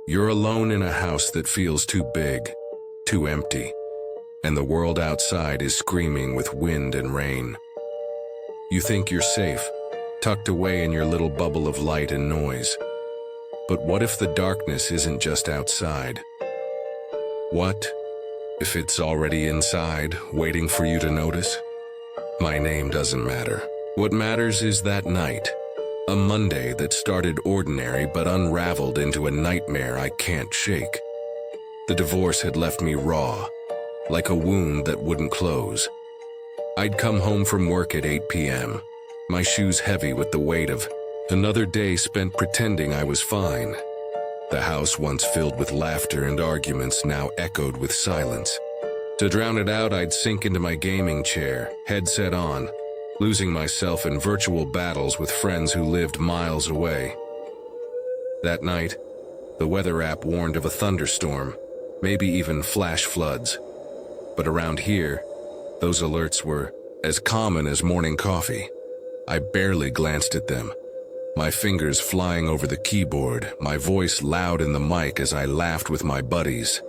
You're alone in a house that feels too big, too empty, and the world outside is screaming with wind and rain. You think you're safe, tucked away in your little bubble of light and noise. But what if the darkness isn't just outside? What if it's already inside, waiting for you to notice? My name doesn't matter. What matters is that night. A Monday that started ordinary but unraveled into a nightmare I can't shake. The divorce had left me raw, like a wound that wouldn't close. I'd come home from work at 8 p.m., my shoes heavy with the weight of another day spent pretending I was fine. The house once filled with laughter and arguments now echoed with silence. To drown it out, I'd sink into my gaming chair, headset on, losing myself in virtual battles with friends who lived miles away. That night, the weather app warned of a thunderstorm, maybe even flash floods. But around here, those alerts were as common as morning coffee. I barely glanced at them, my fingers flying over the keyboard, my voice loud in the mic as I laughed with my buddies.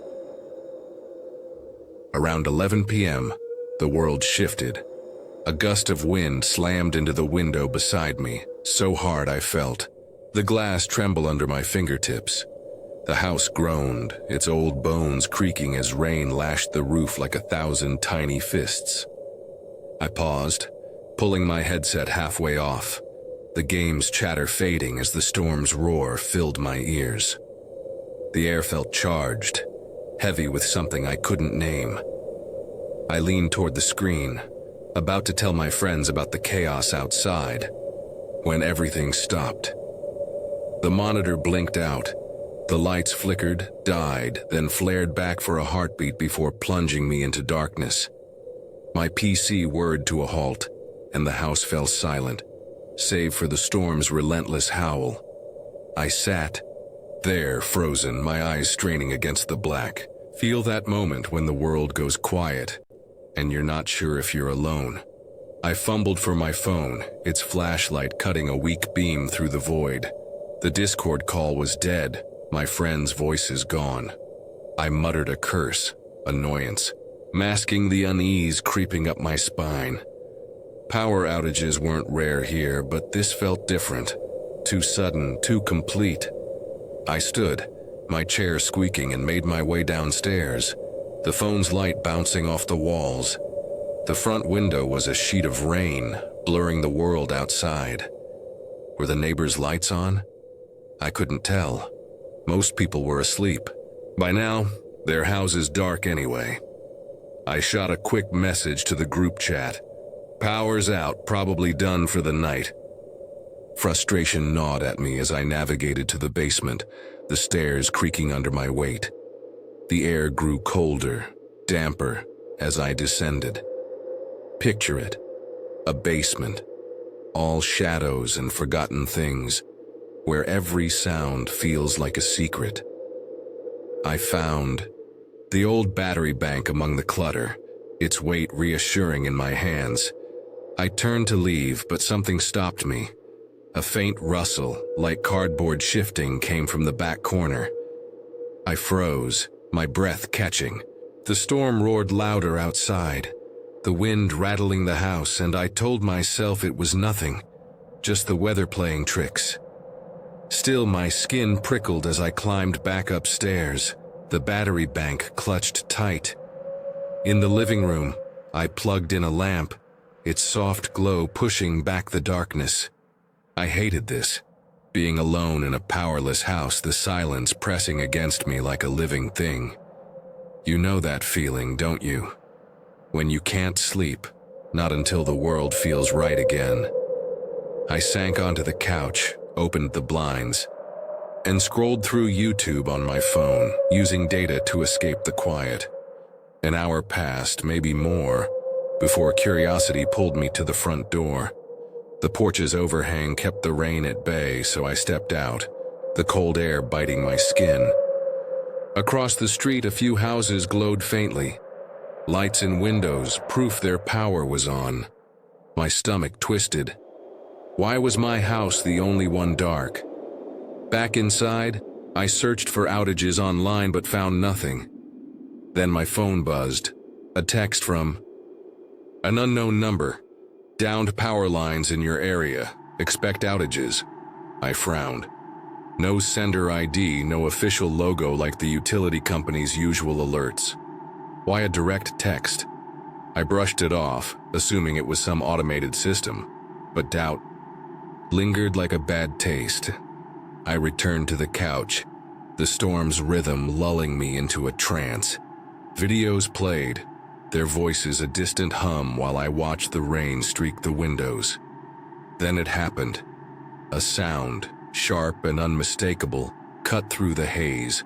Around 11 p.m., the world shifted. A gust of wind slammed into the window beside me, so hard I felt the glass tremble under my fingertips. The house groaned, its old bones creaking as rain lashed the roof like 1,000 tiny fists. I paused, pulling my headset halfway off, the game's chatter fading as the storm's roar filled my ears. The air felt charged, heavy with something I couldn't name. I leaned toward the screen, about to tell my friends about the chaos outside, when everything stopped. The monitor blinked out. The lights flickered, died, then flared back for a heartbeat before plunging me into darkness. My PC whirred to a halt, and the house fell silent, save for the storm's relentless howl. I sat there, frozen, my eyes straining against the black. Feel that moment when the world goes quiet, and you're not sure if you're alone. I fumbled for my phone, its flashlight cutting a weak beam through the void. The Discord call was dead, my friends' voices gone. I muttered a curse, annoyance, masking the unease creeping up my spine. Power outages weren't rare here, but this felt different. Too sudden, too complete. I stood, my chair squeaking, and made my way downstairs, the phone's light bouncing off the walls. The front window was a sheet of rain, blurring the world outside. Were the neighbors' lights on? I couldn't tell. Most people were asleep. By now, their houses dark anyway. I shot a quick message to the group chat. Power's out, probably done for the night. Frustration gnawed at me as I navigated to the basement, the stairs creaking under my weight. The air grew colder, damper, as I descended. Picture it, a basement, all shadows and forgotten things, where every sound feels like a secret. I found the old battery bank among the clutter, its weight reassuring in my hands. I turned to leave, but something stopped me. A faint rustle, like cardboard shifting, came from the back corner. I froze, my breath catching. The storm roared louder outside, the wind rattling the house, and I told myself it was nothing, just the weather playing tricks. Still, my skin prickled as I climbed back upstairs, the battery bank clutched tight. In the living room, I plugged in a lamp, its soft glow pushing back the darkness. I hated this, being alone in a powerless house, the silence pressing against me like a living thing. You know that feeling, don't you? When you can't sleep, not until the world feels right again. I sank onto the couch, opened the blinds, and scrolled through YouTube on my phone, using data to escape the quiet. An hour passed, maybe more, before curiosity pulled me to the front door. The porch's overhang kept the rain at bay, so I stepped out, the cold air biting my skin. Across the street, a few houses glowed faintly. Lights in windows, proof their power was on. My stomach twisted. Why was my house the only one dark? Back inside, I searched for outages online but found nothing. Then my phone buzzed. A text from an unknown number. Downed power lines in your area. Expect outages. I frowned. No sender ID, no official logo like the utility company's usual alerts. Why a direct text? I brushed it off, assuming it was some automated system, but doubt lingered like a bad taste. I returned to the couch, the storm's rhythm lulling me into a trance. Videos played, their voices a distant hum while I watched the rain streak the windows. Then it happened. A sound, sharp and unmistakable, cut through the haze.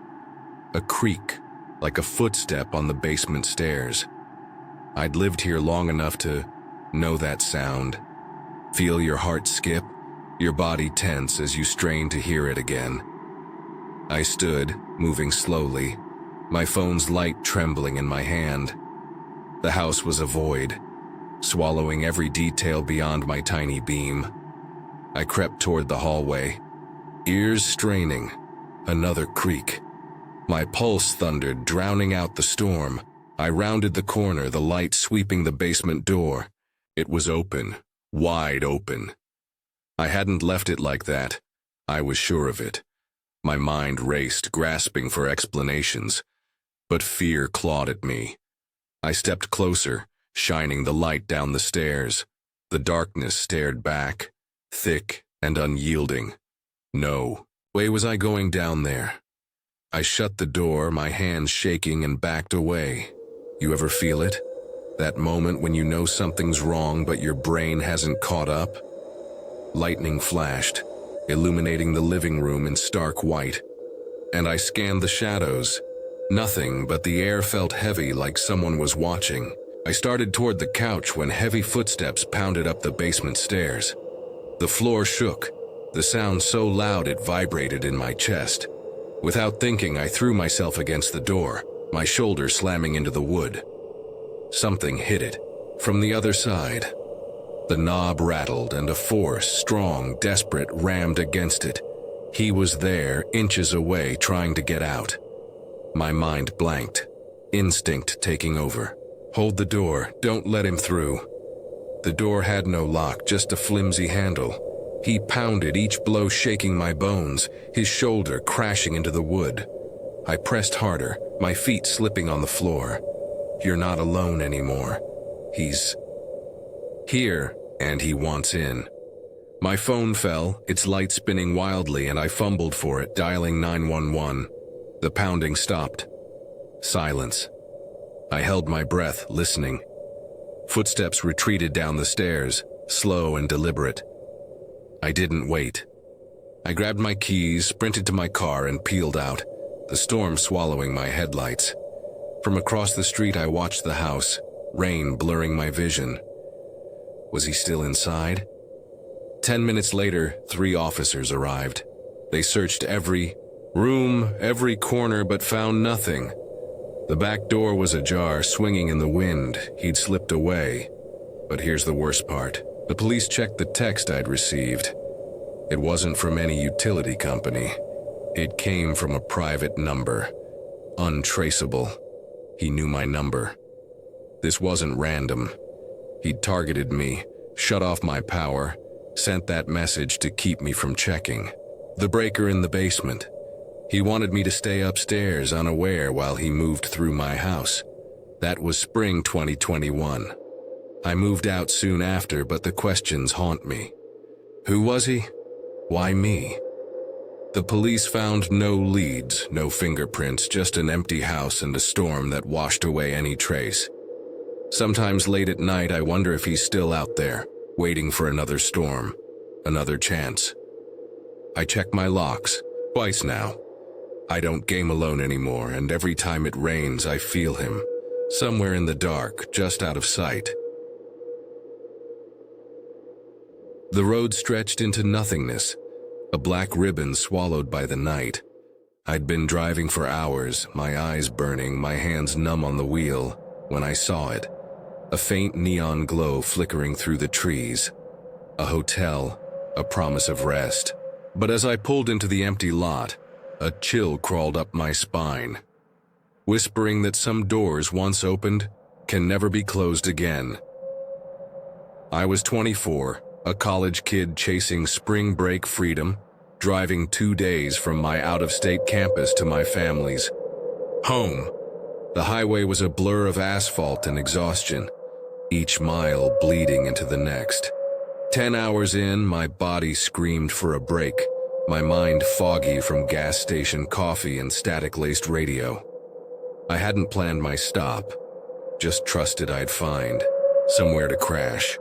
A creak, like a footstep on the basement stairs. I'd lived here long enough to know that sound. Feel your heart skip, your body tense as you strain to hear it again. I stood, moving slowly, my phone's light trembling in my hand. The house was a void, swallowing every detail beyond my tiny beam. I crept toward the hallway, ears straining. Another creak. My pulse thundered, drowning out the storm. I rounded the corner, the light sweeping the basement door. It was open, wide open. I hadn't left it like that. I was sure of it. My mind raced, grasping for explanations. But fear clawed at me. I stepped closer, shining the light down the stairs. The darkness stared back, thick and unyielding. No way was I going down there. I shut the door, my hands shaking, and backed away. You ever feel it? That moment when you know something's wrong but your brain hasn't caught up? Lightning flashed, illuminating the living room in stark white. And I scanned the shadows. Nothing, but the air felt heavy, like someone was watching. I started toward the couch when heavy footsteps pounded up the basement stairs. The floor shook, the sound so loud it vibrated in my chest. Without thinking, I threw myself against the door, my shoulder slamming into the wood. Something hit it, from the other side. The knob rattled and a force, strong, desperate, rammed against it. He was there, inches away, trying to get out. My mind blanked, instinct taking over. Hold the door, don't let him through. The door had no lock, just a flimsy handle. He pounded, each blow shaking my bones, his shoulder crashing into the wood. I pressed harder, my feet slipping on the floor. You're not alone anymore. He's here, and he wants in. My phone fell, its light spinning wildly, and I fumbled for it, dialing 911. The pounding stopped. Silence. I held my breath, listening. Footsteps retreated down the stairs, slow and deliberate. I didn't wait. I grabbed my keys, sprinted to my car, and peeled out, the storm swallowing my headlights. From across the street, I watched the house, rain blurring my vision. Was he still inside? 10 minutes later, 3 officers arrived. They searched every room, every corner, but found nothing. The back door was ajar, swinging in the wind. He'd slipped away. But here's the worst part. The police checked the text I'd received. It wasn't from any utility company. It came from a private number. Untraceable. He knew my number. This wasn't random. He'd targeted me, shut off my power, sent that message to keep me from checking. The breaker in the basement. He wanted me to stay upstairs, unaware, while he moved through my house. That was spring 2021. I moved out soon after, but the questions haunt me. Who was he? Why me? The police found no leads, no fingerprints, just an empty house and a storm that washed away any trace. Sometimes late at night, I wonder if he's still out there, waiting for another storm, another chance. I check my locks, twice now. I don't game alone anymore, and every time it rains, I feel him, somewhere in the dark, just out of sight. The road stretched into nothingness, a black ribbon swallowed by the night. I'd been driving for hours, my eyes burning, my hands numb on the wheel, when I saw it. A faint neon glow flickering through the trees. A hotel, a promise of rest. But as I pulled into the empty lot, a chill crawled up my spine, whispering that some doors once opened can never be closed again. I was 24, a college kid chasing spring break freedom, driving 2 days from my out-of-state campus to my family's home. The highway was a blur of asphalt and exhaustion, each mile bleeding into the next. 10 hours in, my body screamed for a break, my mind foggy from gas station coffee and static-laced radio. I hadn't planned my stop, just trusted I'd find somewhere to crash.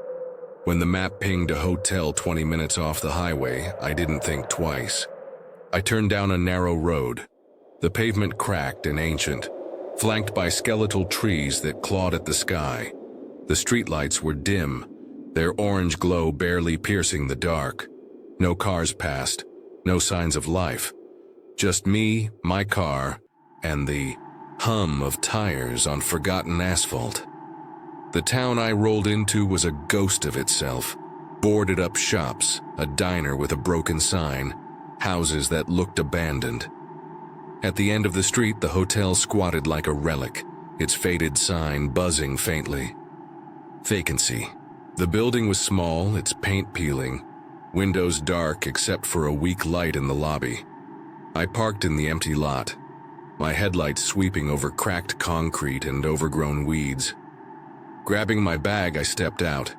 When the map pinged a hotel 20 minutes off the highway, I didn't think twice. I turned down a narrow road, the pavement cracked and ancient, flanked by skeletal trees that clawed at the sky. The streetlights were dim, their orange glow barely piercing the dark. No cars passed, no signs of life. Just me, my car, and the hum of tires on forgotten asphalt. The town I rolled into was a ghost of itself. Boarded up shops, a diner with a broken sign, houses that looked abandoned. At the end of the street, the hotel squatted like a relic, its faded sign buzzing faintly. Vacancy. The building was small, its paint peeling, windows dark except for a weak light in the lobby. I parked in the empty lot, my headlights sweeping over cracked concrete and overgrown weeds. Grabbing my bag, I stepped out,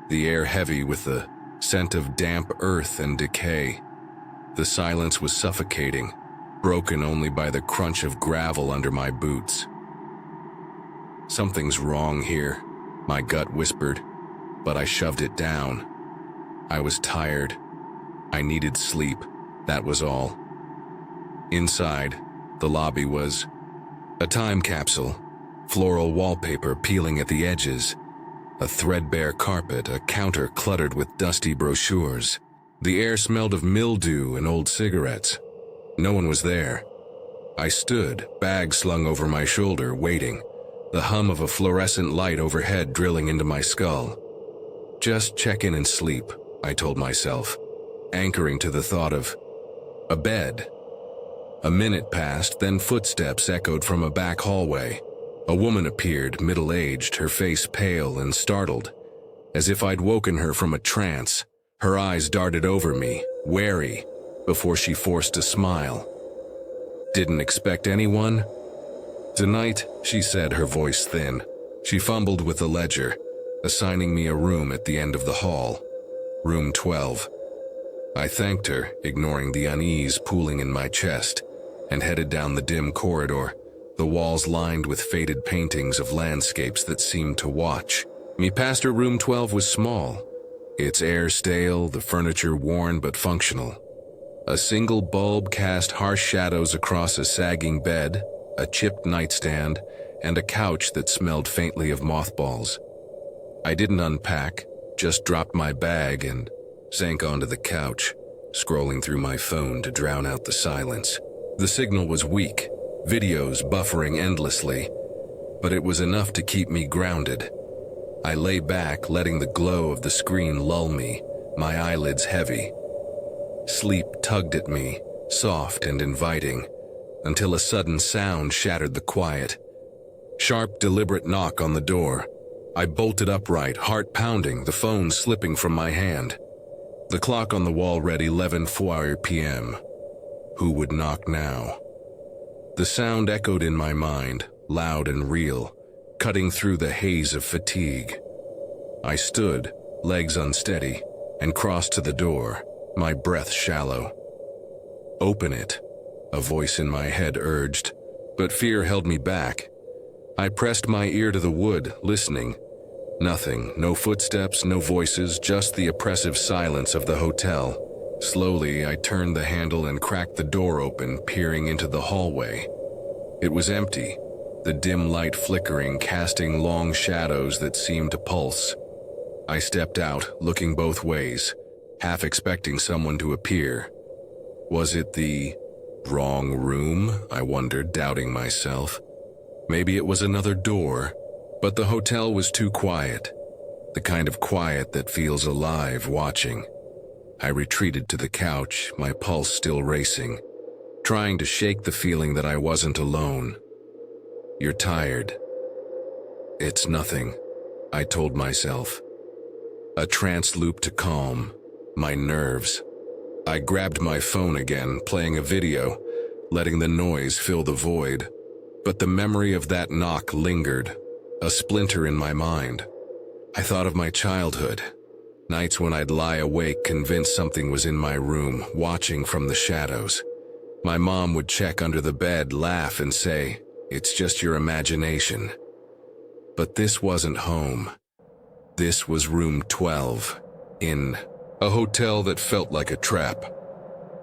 the air heavy with the scent of damp earth and decay. The silence was suffocating, broken only by the crunch of gravel under my boots. Something's wrong here, my gut whispered, but I shoved it down. I was tired. I needed sleep, that was all. Inside, the lobby was a time capsule, floral wallpaper peeling at the edges, a threadbare carpet, a counter cluttered with dusty brochures. The air smelled of mildew and old cigarettes. No one was there. I stood, bag slung over my shoulder, waiting, the hum of a fluorescent light overhead drilling into my skull. Just check in and sleep, I told myself, anchoring to the thought of a bed. A minute passed, then footsteps echoed from a back hallway. A woman appeared, middle-aged, her face pale and startled, as if I'd woken her from a trance. Her eyes darted over me, wary, before she forced a smile. Didn't expect anyone? Tonight, she said, her voice thin. She fumbled with the ledger, assigning me a room at the end of the hall. Room 12. I thanked her, ignoring the unease pooling in my chest, and headed down the dim corridor, the walls lined with faded paintings of landscapes that seemed to watch me past her. Room 12 was small, its air stale, the furniture worn but functional. A single bulb cast harsh shadows across a sagging bed, a chipped nightstand, and a couch that smelled faintly of mothballs. I didn't unpack, just dropped my bag and sank onto the couch, scrolling through my phone to drown out the silence. The signal was weak, videos buffering endlessly, but it was enough to keep me grounded. I lay back, letting the glow of the screen lull me, my eyelids heavy. Sleep tugged at me, soft and inviting, until a sudden sound shattered the quiet. Sharp, deliberate knock on the door. I bolted upright, heart pounding, the phone slipping from my hand. The clock on the wall read 11:04 p.m. Who would knock now? The sound echoed in my mind, loud and real, cutting through the haze of fatigue. I stood, legs unsteady, and crossed to the door, my breath shallow. Open it, a voice in my head urged, but fear held me back. I pressed my ear to the wood, listening. Nothing, no footsteps, no voices, just the oppressive silence of the hotel. Slowly, I turned the handle and cracked the door open, peering into the hallway. It was empty, the dim light flickering, casting long shadows that seemed to pulse. I stepped out, looking both ways, half expecting someone to appear. Was it the wrong room? I wondered, doubting myself. Maybe it was another door, but the hotel was too quiet, the kind of quiet that feels alive watching. I retreated to the couch, my pulse still racing. trying to shake the feeling that I wasn't alone. "You're tired." "It's nothing," I told myself. A trance loop to calm my nerves. I grabbed my phone again, playing a video, letting the noise fill the void. But the memory of that knock lingered, a splinter in my mind. I thought of my childhood, nights when I'd lie awake convinced something was in my room, watching from the shadows. My mom would check under the bed, laugh, and say, "It's just your imagination." But this wasn't home. This was room 12, in a hotel that felt like a trap.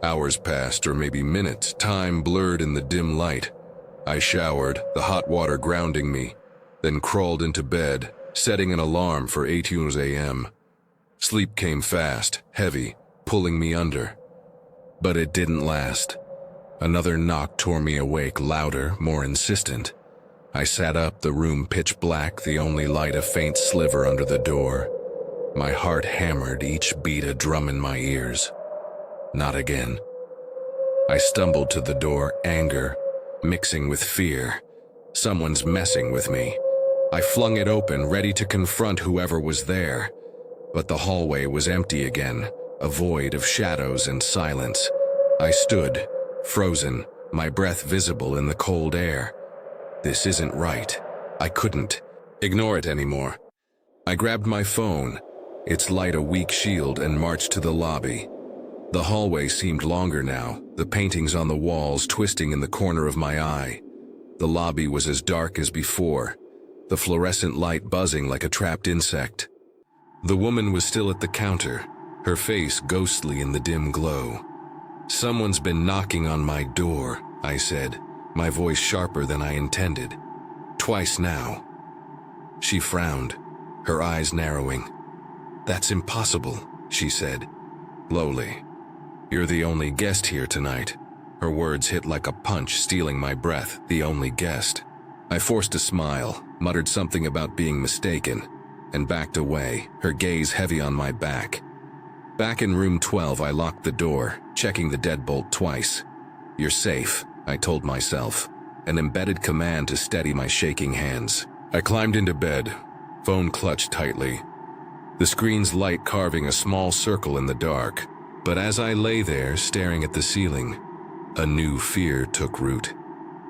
Hours passed, or maybe minutes, time blurred in the dim light. I showered, the hot water grounding me, then crawled into bed, setting an alarm for 8 a.m. Sleep came fast, heavy, pulling me under. But it didn't last. Another knock tore me awake, louder, more insistent. I sat up, the room pitch black, the only light a faint sliver under the door. My heart hammered, each beat a drum in my ears. Not again. I stumbled to the door, anger mixing with fear. Someone's messing with me. I flung it open, ready to confront whoever was there. But the hallway was empty again, a void of shadows and silence. I stood, frozen, my breath visible in the cold air. This isn't right. I couldn't ignore it anymore. I grabbed my phone, its light a weak shield, and marched to the lobby. The hallway seemed longer now, the paintings on the walls twisting in the corner of my eye. The lobby was as dark as before, the fluorescent light buzzing like a trapped insect. The woman was still at the counter, her face ghostly in the dim glow. "Someone's been knocking on my door," I said, my voice sharper than I intended. "Twice now." She frowned, her eyes narrowing. "That's impossible," she said, lowly. "You're the only guest here tonight." Her words hit like a punch, stealing my breath. The only guest. I forced a smile, muttered something about being mistaken, and backed away, her gaze heavy on my back. Back in room 12, I locked the door, checking the deadbolt twice. "You're safe," I told myself, an embedded command to steady my shaking hands. I climbed into bed, phone clutched tightly, the screen's light carving a small circle in the dark. But as I lay there, staring at the ceiling, a new fear took root.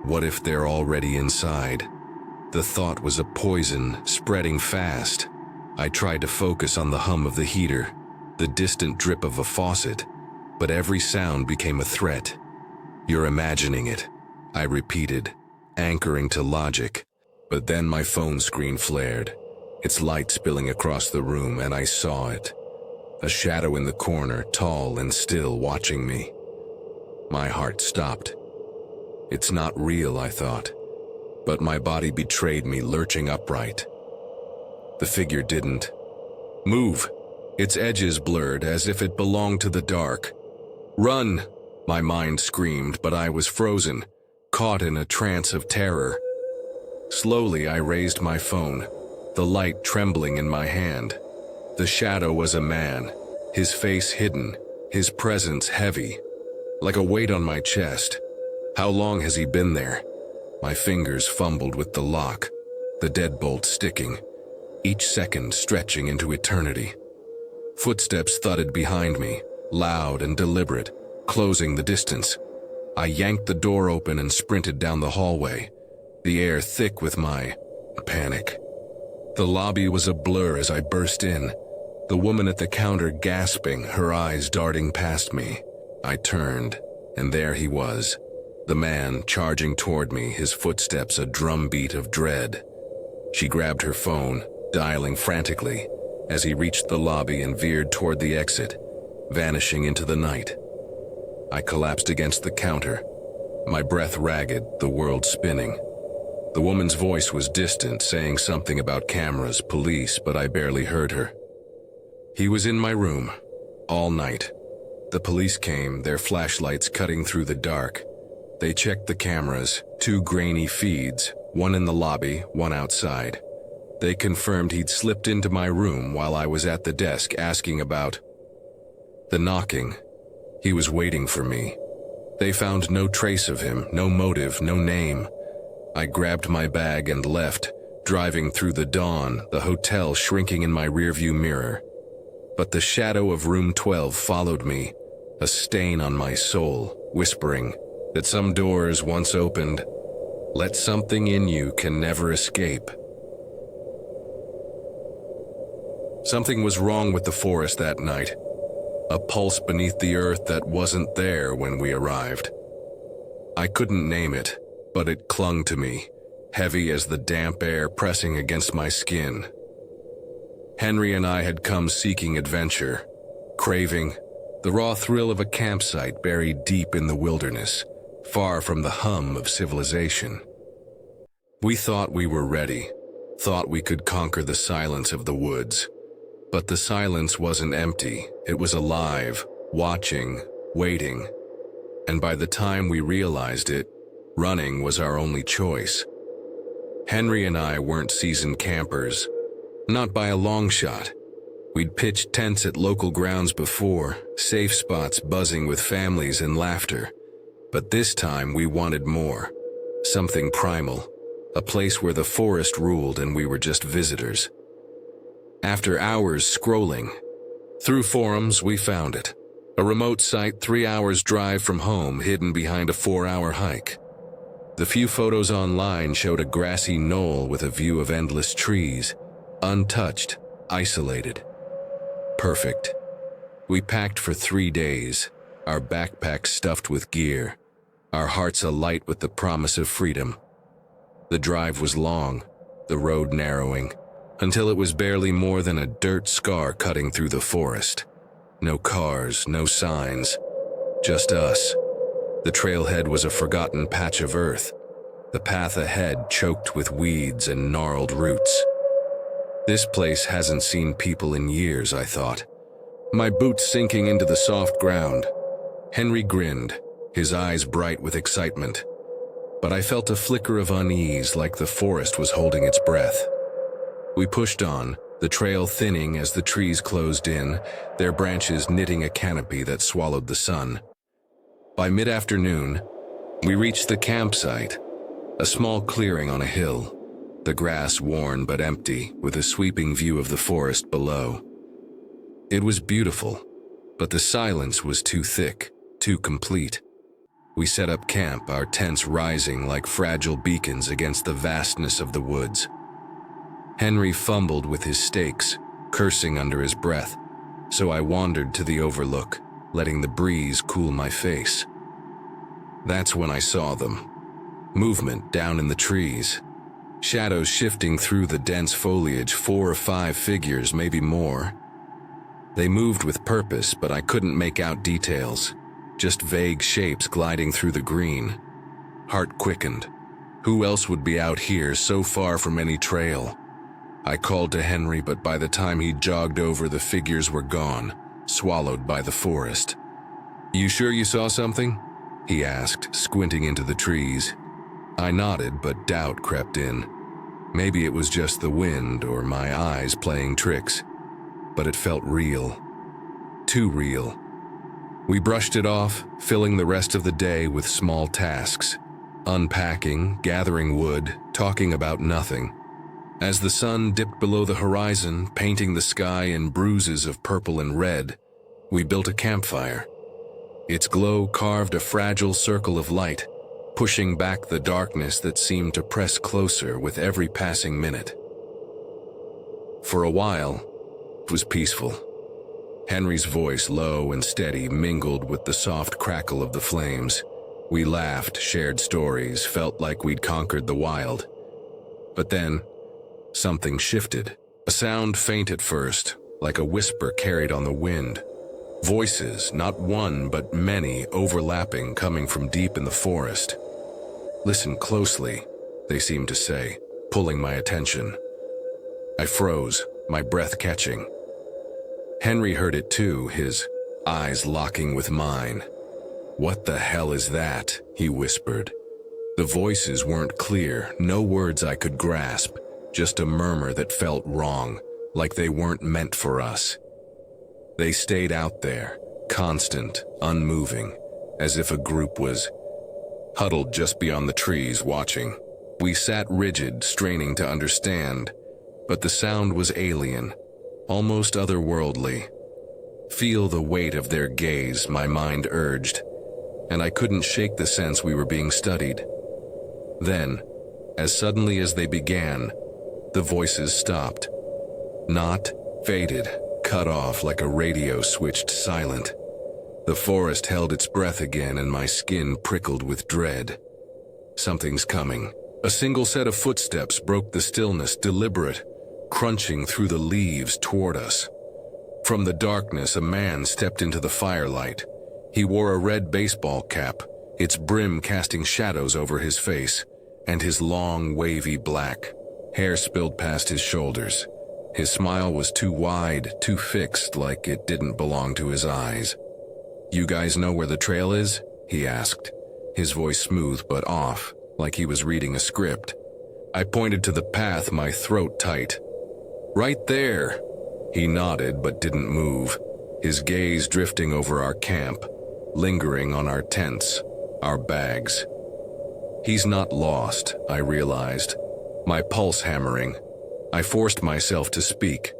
What if they're already inside? The thought was a poison, spreading fast. I tried to focus on the hum of the heater, the distant drip of a faucet, but every sound became a threat. "You're imagining it," I repeated, anchoring to logic. But then my phone screen flared, its light spilling across the room, and I saw it. A shadow in the corner, tall and still, watching me. My heart stopped. It's not real, I thought, but my body betrayed me, lurching upright. The figure didn't move, its edges blurred as if it belonged to the dark. "Run!" my mind screamed, but I was frozen, caught in a trance of terror. Slowly I raised my phone, the light trembling in my hand. The shadow was a man, his face hidden, his presence heavy, like a weight on my chest. How long has he been there? My fingers fumbled with the lock, the deadbolt sticking, each second stretching into eternity. Footsteps thudded behind me, loud and deliberate, closing the distance. I yanked the door open and sprinted down the hallway, the air thick with my panic. The lobby was a blur as I burst in, the woman at the counter gasping, her eyes darting past me. I turned, and there he was, the man charging toward me, his footsteps a drumbeat of dread. She grabbed her phone, dialing frantically, as he reached the lobby and veered toward the exit, vanishing into the night. I collapsed against the counter, my breath ragged, the world spinning. The woman's voice was distant, saying something about cameras, police, but I barely heard her. He was in my room, all night. The police came, their flashlights cutting through the dark. They checked the cameras, 2 grainy feeds, one in the lobby, one outside. They confirmed he'd slipped into my room while I was at the desk asking about the knocking. He was waiting for me. They found no trace of him, no motive, no name. I grabbed my bag and left, driving through the dawn, the hotel shrinking in my rearview mirror. But the shadow of room 12 followed me, a stain on my soul, whispering that some doors once opened, let something in you can never escape. Something was wrong with the forest that night, a pulse beneath the earth that wasn't there when we arrived. I couldn't name it, but it clung to me, heavy as the damp air pressing against my skin. Henry and I had come seeking adventure, craving the raw thrill of a campsite buried deep in the wilderness, far from the hum of civilization. We thought we were ready, thought we could conquer the silence of the woods. But the silence wasn't empty, it was alive, watching, waiting. And by the time we realized it, running was our only choice. Henry and I weren't seasoned campers, not by a long shot. We'd pitched tents at local grounds before, safe spots buzzing with families and laughter. But this time we wanted more, something primal, a place where the forest ruled and we were just visitors. After hours scrolling through forums, we found it. A remote site 3 hours drive from home, hidden behind a 4-hour hike. The few photos online showed a grassy knoll with a view of endless trees, untouched, isolated. Perfect. We packed for 3 days, our backpacks stuffed with gear, our hearts alight with the promise of freedom. The drive was long, the road narrowing, until it was barely more than a dirt scar cutting through the forest. No cars, no signs, just us. The trailhead was a forgotten patch of earth, the path ahead choked with weeds and gnarled roots. This place hasn't seen people in years, I thought, my boots sinking into the soft ground. Henry grinned, his eyes bright with excitement. But I felt a flicker of unease, like the forest was holding its breath. We pushed on, the trail thinning as the trees closed in, their branches knitting a canopy that swallowed the sun. By mid-afternoon, we reached the campsite, a small clearing on a hill, the grass worn but empty, with a sweeping view of the forest below. It was beautiful, but the silence was too thick, too complete. We set up camp, our tents rising like fragile beacons against the vastness of the woods. Henry fumbled with his stakes, cursing under his breath, so I wandered to the overlook, letting the breeze cool my face. That's when I saw them. Movement down in the trees. Shadows shifting through the dense foliage, 4 or 5 figures, maybe more. They moved with purpose, but I couldn't make out details, just vague shapes gliding through the green. Heart quickened. Who else would be out here so far from any trail? I called to Henry, but by the time he jogged over, the figures were gone, swallowed by the forest. "You sure you saw something?" he asked, squinting into the trees. I nodded, but doubt crept in. Maybe it was just the wind or my eyes playing tricks. But it felt real. Too real. We brushed it off, filling the rest of the day with small tasks. Unpacking, gathering wood, talking about nothing. As the sun dipped below the horizon, painting the sky in bruises of purple and red, we built a campfire. Its glow carved a fragile circle of light, pushing back the darkness that seemed to press closer with every passing minute. For a while, it was peaceful. Henry's voice, low and steady, mingled with the soft crackle of the flames. We laughed, shared stories, felt like we'd conquered the wild. But then, something shifted. A sound faint at first, like a whisper carried on the wind. Voices, not one but many, overlapping, coming from deep in the forest. "Listen closely," they seemed to say, pulling my attention. I froze, my breath catching. Henry heard it too, his eyes locking with mine. "What the hell is that?" he whispered. The voices weren't clear, no words I could grasp, just a murmur that felt wrong, like they weren't meant for us. They stayed out there, constant, unmoving, as if a group was huddled just beyond the trees watching. We sat rigid, straining to understand, but the sound was alien, almost otherworldly. Feel the weight of their gaze, my mind urged, and I couldn't shake the sense we were being studied. Then, as suddenly as they began, the voices stopped. Not faded, cut off like a radio switched silent. The forest held its breath again and my skin prickled with dread. Something's coming. A single set of footsteps broke the stillness, deliberate, crunching through the leaves toward us. From the darkness, a man stepped into the firelight. He wore a red baseball cap, its brim casting shadows over his face, and his long, wavy black hair spilled past his shoulders. His smile was too wide, too fixed, like it didn't belong to his eyes. "You guys know where the trail is?" he asked, his voice smooth but off, like he was reading a script. I pointed to the path, my throat tight. "Right there." He nodded but didn't move, his gaze drifting over our camp, lingering on our tents, our bags. He's not lost, I realized, my pulse hammering. I forced myself to speak.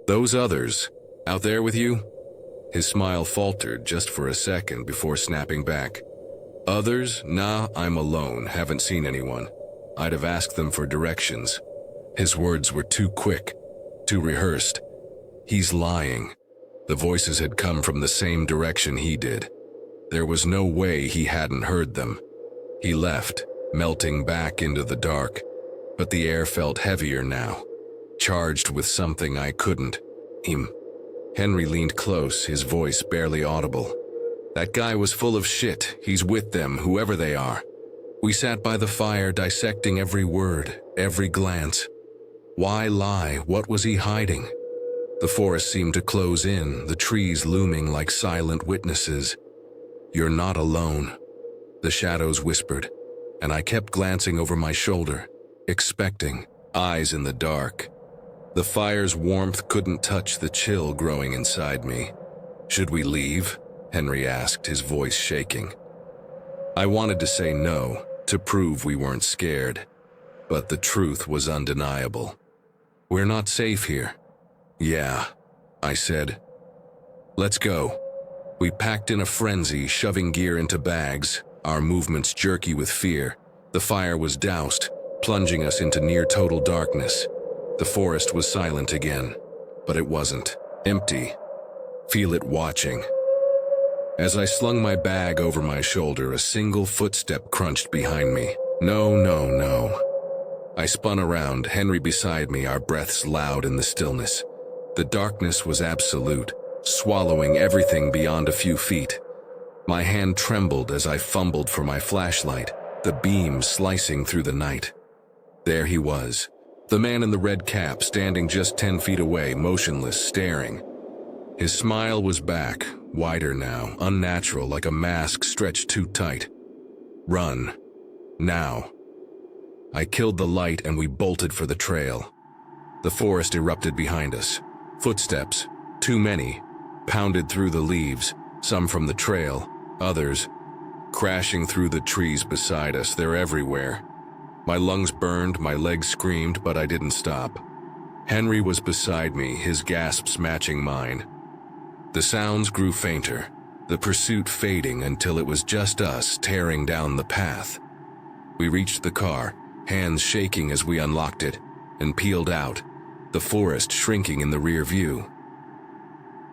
"Those others, out there with you?" His smile faltered just for a second before snapping back. "Others? Nah, I'm alone, haven't seen anyone. I'd have asked them for directions." His words were too quick, too rehearsed. He's lying. The voices had come from the same direction he did. There was no way he hadn't heard them. He left, melting back into the dark, but the air felt heavier now, charged with something I couldn't. Henry leaned close, his voice barely audible. "That guy was full of shit. He's with them, whoever they are." We sat by the fire, dissecting every word, every glance. Why lie? What was he hiding? The forest seemed to close in, the trees looming like silent witnesses. "You're not alone," the shadows whispered, and I kept glancing over my shoulder, expecting, eyes in the dark. The fire's warmth couldn't touch the chill growing inside me. "Should we leave?" Henry asked, his voice shaking. I wanted to say no, to prove we weren't scared, but the truth was undeniable. "We're not safe here." "Yeah," I said. "Let's go." We packed in a frenzy, shoving gear into bags, our movements jerky with fear. The fire was doused, plunging us into near-total darkness. The forest was silent again, but it wasn't. Empty. Feel it watching. As I slung my bag over my shoulder, a single footstep crunched behind me. No, no, no. I spun around, Henry beside me, our breaths loud in the stillness. The darkness was absolute, swallowing everything beyond a few feet. My hand trembled as I fumbled for my flashlight, the beam slicing through the night. There he was, the man in the red cap, standing just 10 feet away, motionless, staring. His smile was back, wider now, unnatural, like a mask stretched too tight. "Run. Now." I killed the light and we bolted for the trail. The forest erupted behind us. Footsteps, too many, pounded through the leaves, some from the trail, others crashing through the trees beside us. They're everywhere. My lungs burned, my legs screamed, but I didn't stop. Henry was beside me, his gasps matching mine. The sounds grew fainter, the pursuit fading until it was just us tearing down the path. We reached the car, hands shaking as we unlocked it, and peeled out, the forest shrinking in the rear view.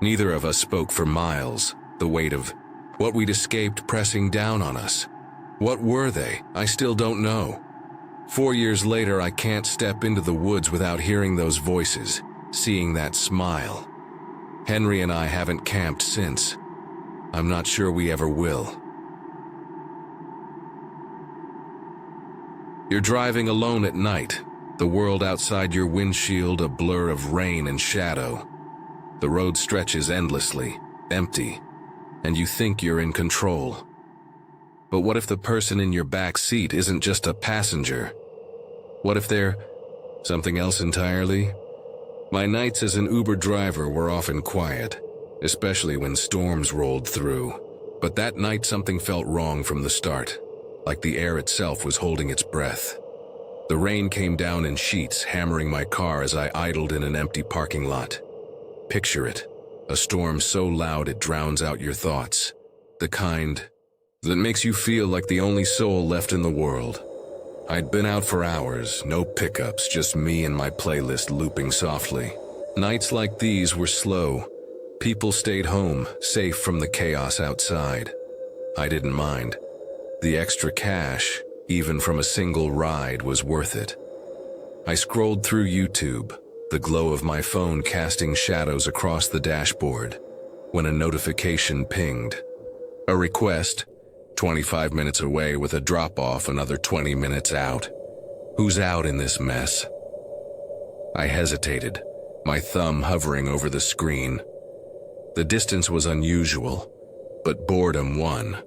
Neither of us spoke for miles, the weight of what we'd escaped pressing down on us. What were they? I still don't know. 4 years later, I can't step into the woods without hearing those voices, seeing that smile. Henry and I haven't camped since. I'm not sure we ever will. You're driving alone at night, the world outside your windshield a blur of rain and shadow. The road stretches endlessly, empty, and you think you're in control. But what if the person in your back seat isn't just a passenger? What if they're something else entirely? My nights as an Uber driver were often quiet, especially when storms rolled through. But that night something felt wrong from the start, like the air itself was holding its breath. The rain came down in sheets, hammering my car as I idled in an empty parking lot. Picture it, a storm so loud it drowns out your thoughts, the kind that makes you feel like the only soul left in the world. I'd been out for hours, no pickups, just me and my playlist looping softly. Nights like these were slow. People stayed home, safe from the chaos outside. I didn't mind. The extra cash, even from a single ride, was worth it. I scrolled through YouTube, the glow of my phone casting shadows across the dashboard, when a notification pinged. A request, 25 minutes away with a drop-off another 20 minutes out. Who's out in this mess? I hesitated, my thumb hovering over the screen. The distance was unusual, but boredom won.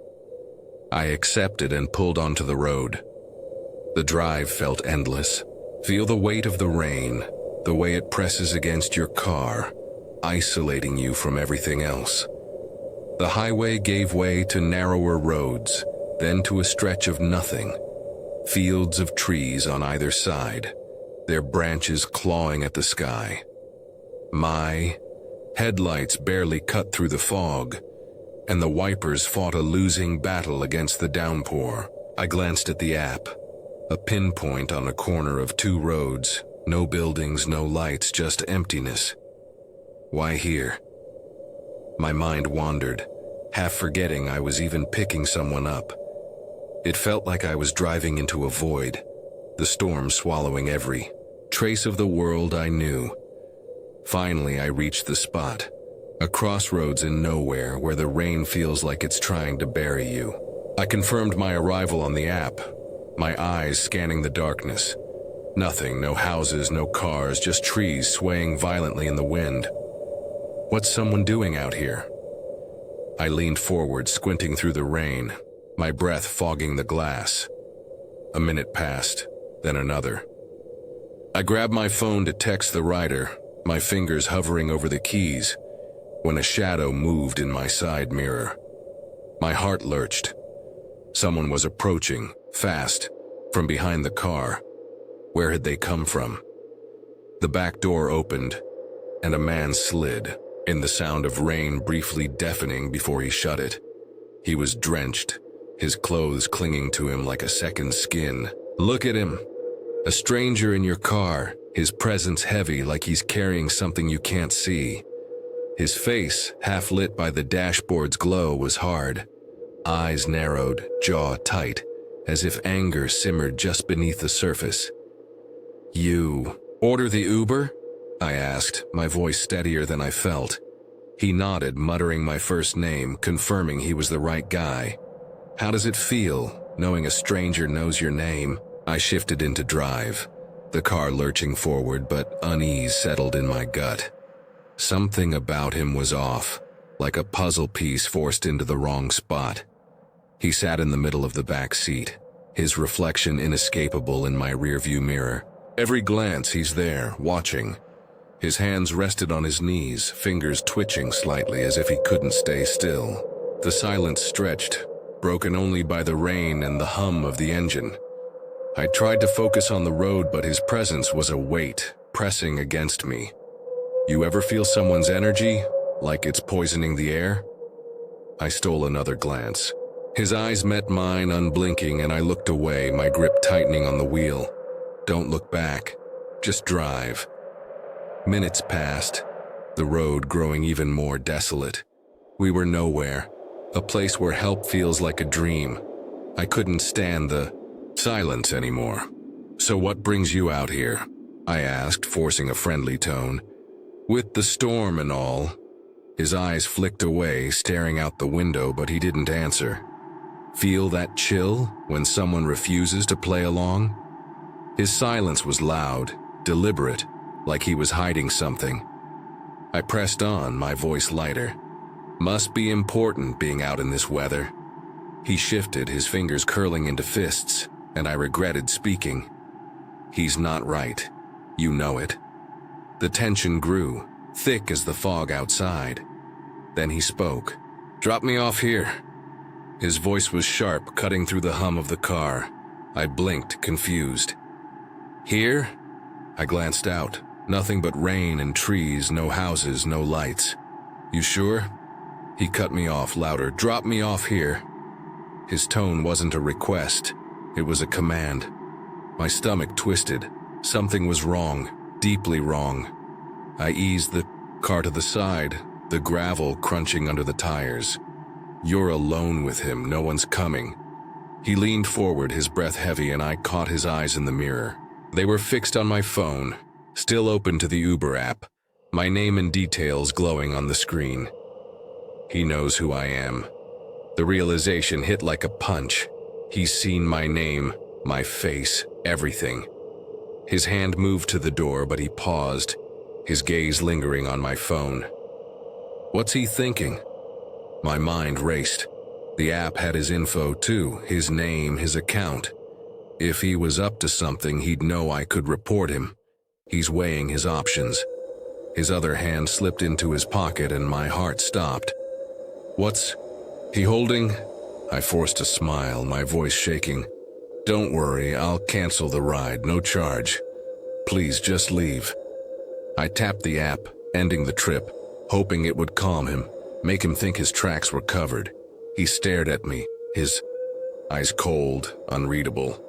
I accepted and pulled onto the road. The drive felt endless. Feel the weight of the rain, the way it presses against your car, isolating you from everything else. The highway gave way to narrower roads, then to a stretch of nothing. Fields of trees on either side, their branches clawing at the sky. My headlights barely cut through the fog, and the wipers fought a losing battle against the downpour. I glanced at the app, a pinpoint on a corner of two roads, no buildings, no lights, just emptiness. Why here? My mind wandered, half forgetting I was even picking someone up. It felt like I was driving into a void, the storm swallowing every trace of the world I knew. Finally, I reached the spot, a crossroads in nowhere where the rain feels like it's trying to bury you. I confirmed my arrival on the app, my eyes scanning the darkness. Nothing, no houses, no cars, just trees swaying violently in the wind. What's someone doing out here? I leaned forward, squinting through the rain, my breath fogging the glass. A minute passed, then another. I grabbed my phone to text the rider, my fingers hovering over the keys, when a shadow moved in my side mirror. My heart lurched. Someone was approaching, fast, from behind the car. Where had they come from? The back door opened, and a man slid, in the sound of rain briefly deafening before he shut it. He was drenched, his clothes clinging to him like a second skin. Look at him. A stranger in your car, his presence heavy like he's carrying something you can't see. His face, half lit by the dashboard's glow, was hard. Eyes narrowed, jaw tight, as if anger simmered just beneath the surface. You order the Uber? I asked, my voice steadier than I felt. He nodded, muttering my first name, confirming he was the right guy. How does it feel, knowing a stranger knows your name? I shifted into drive, the car lurching forward, but unease settled in my gut. Something about him was off, like a puzzle piece forced into the wrong spot. He sat in the middle of the back seat, his reflection inescapable in my rearview mirror. Every glance he's there, watching. His hands rested on his knees, fingers twitching slightly as if he couldn't stay still. The silence stretched, broken only by the rain and the hum of the engine. I tried to focus on the road, but his presence was a weight, pressing against me. You ever feel someone's energy, like it's poisoning the air? I stole another glance. His eyes met mine, unblinking, and I looked away, my grip tightening on the wheel. Don't look back, just drive. Minutes passed, the road growing even more desolate. We were nowhere, a place where help feels like a dream. I couldn't stand the silence anymore. So what brings you out here? I asked, forcing a friendly tone. With the storm and all. His eyes flicked away, staring out the window, but he didn't answer. Feel that chill when someone refuses to play along? His silence was loud, deliberate, like he was hiding something. I pressed on, my voice lighter. Must be important being out in this weather. He shifted, his fingers curling into fists, and I regretted speaking. He's not right. You know it. The tension grew, thick as the fog outside. Then he spoke. Drop me off here. His voice was sharp, cutting through the hum of the car. I blinked, confused. Here? I glanced out. Nothing but rain and trees, no houses, no lights. You sure? He cut me off louder. Drop me off here. His tone wasn't a request. It was a command. My stomach twisted. Something was wrong, deeply wrong. I eased the car to the side, the gravel crunching under the tires. You're alone with him, no one's coming. He leaned forward, his breath heavy, and I caught his eyes in the mirror. They were fixed on my phone, still open to the Uber app, my name and details glowing on the screen. He knows who I am. The realization hit like a punch. He's seen my name, my face, everything. His hand moved to the door, but he paused, his gaze lingering on my phone. What's he thinking? My mind raced. The app had his info too, his name, his account. If he was up to something, he'd know I could report him. He's weighing his options. His other hand slipped into his pocket and my heart stopped. What's he holding? I forced a smile, my voice shaking. Don't worry, I'll cancel the ride, no charge. Please just leave. I tapped the app, ending the trip, hoping it would calm him, make him think his tracks were covered. He stared at me, his eyes cold, unreadable.